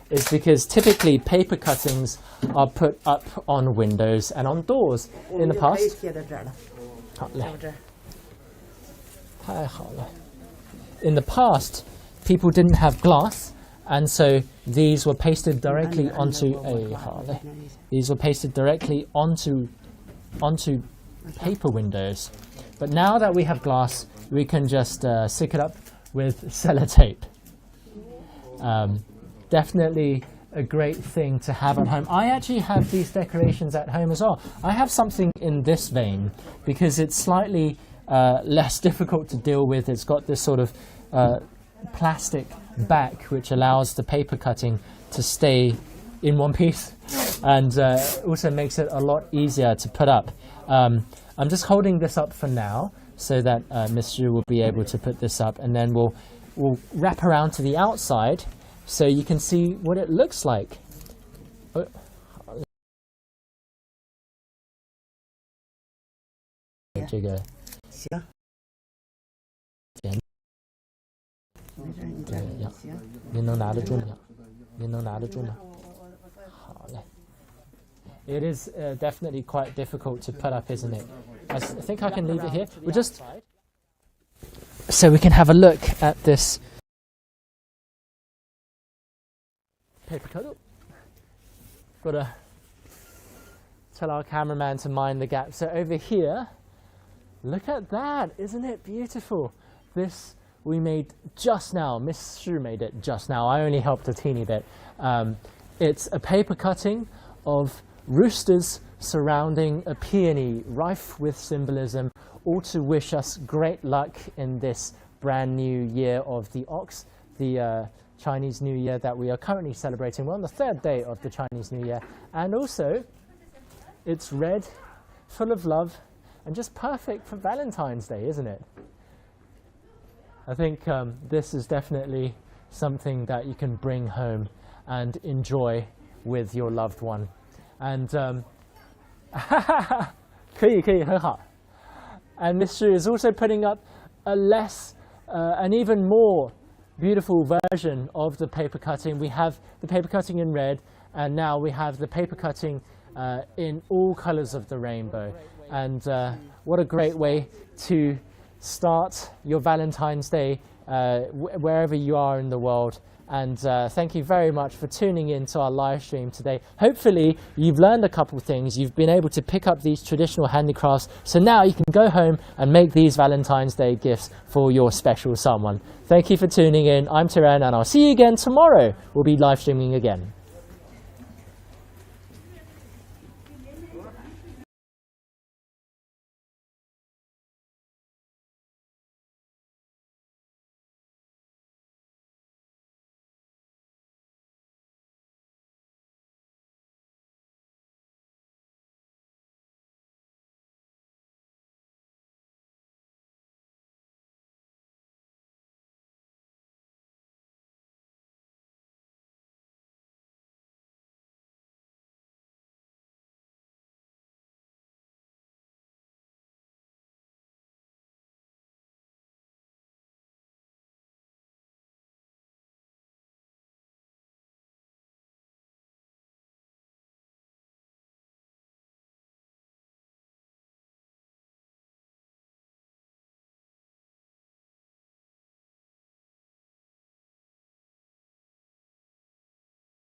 is because typically paper cuttings are put up on windows and on doors in the past. 好嘞，太好了。In the past, people didn't have glass, and so these were pasted directly onto these were pasted directly onto paper windows. But now that we have glass, we can just stick it up with sellotape. Definitely a great thing to have at home. I actually have these decorations at home as well. I have something in this vein because it's slightly less difficult to deal with. It's got this sort of plastic back which allows the paper cutting to stay in one piece and also makes it a lot easier to put up. I'm just holding this up for now so that Ms. Xu will be able to put this up, and then we'll wrap around to the outside so you can see what it looks like. 对呀，您能拿得住吗？您能拿得住吗？好嘞。It is definitely quite difficult to put up, isn't it? I think I can leave it here. We'll just so we can have a look at this paper cutter. Got to tell our cameraman to mind the gap. So over here, look at that! Isn't it beautiful? This we made just now. Miss Shu made it just now. I only helped a teeny bit. It's a paper cutting of roosters surrounding a peony, rife with symbolism, all to wish us great luck in this brand new year of the ox, the Chinese New Year that we are currently celebrating. We're on the third day of the Chinese New Year, and also it's red, full of love, and just perfect for Valentine's Day, isn't it? I think this is definitely something that you can bring home and enjoy with your loved one. And 可以很好. And Miss Shu is also putting up an even more beautiful version of the paper cutting. We have the paper cutting in red, and now we have the paper cutting in all colors of the rainbow. And what a great way to start your Valentine's Day wherever you are in the world. And thank you very much for tuning in to our live stream today. Hopefully you've learned a couple things. You've been able to pick up these traditional handicrafts. So now you can go home and make these Valentine's Day gifts for your special someone. Thank you for tuning in. I'm Tianran, and I'll see you again tomorrow. We'll be live streaming again.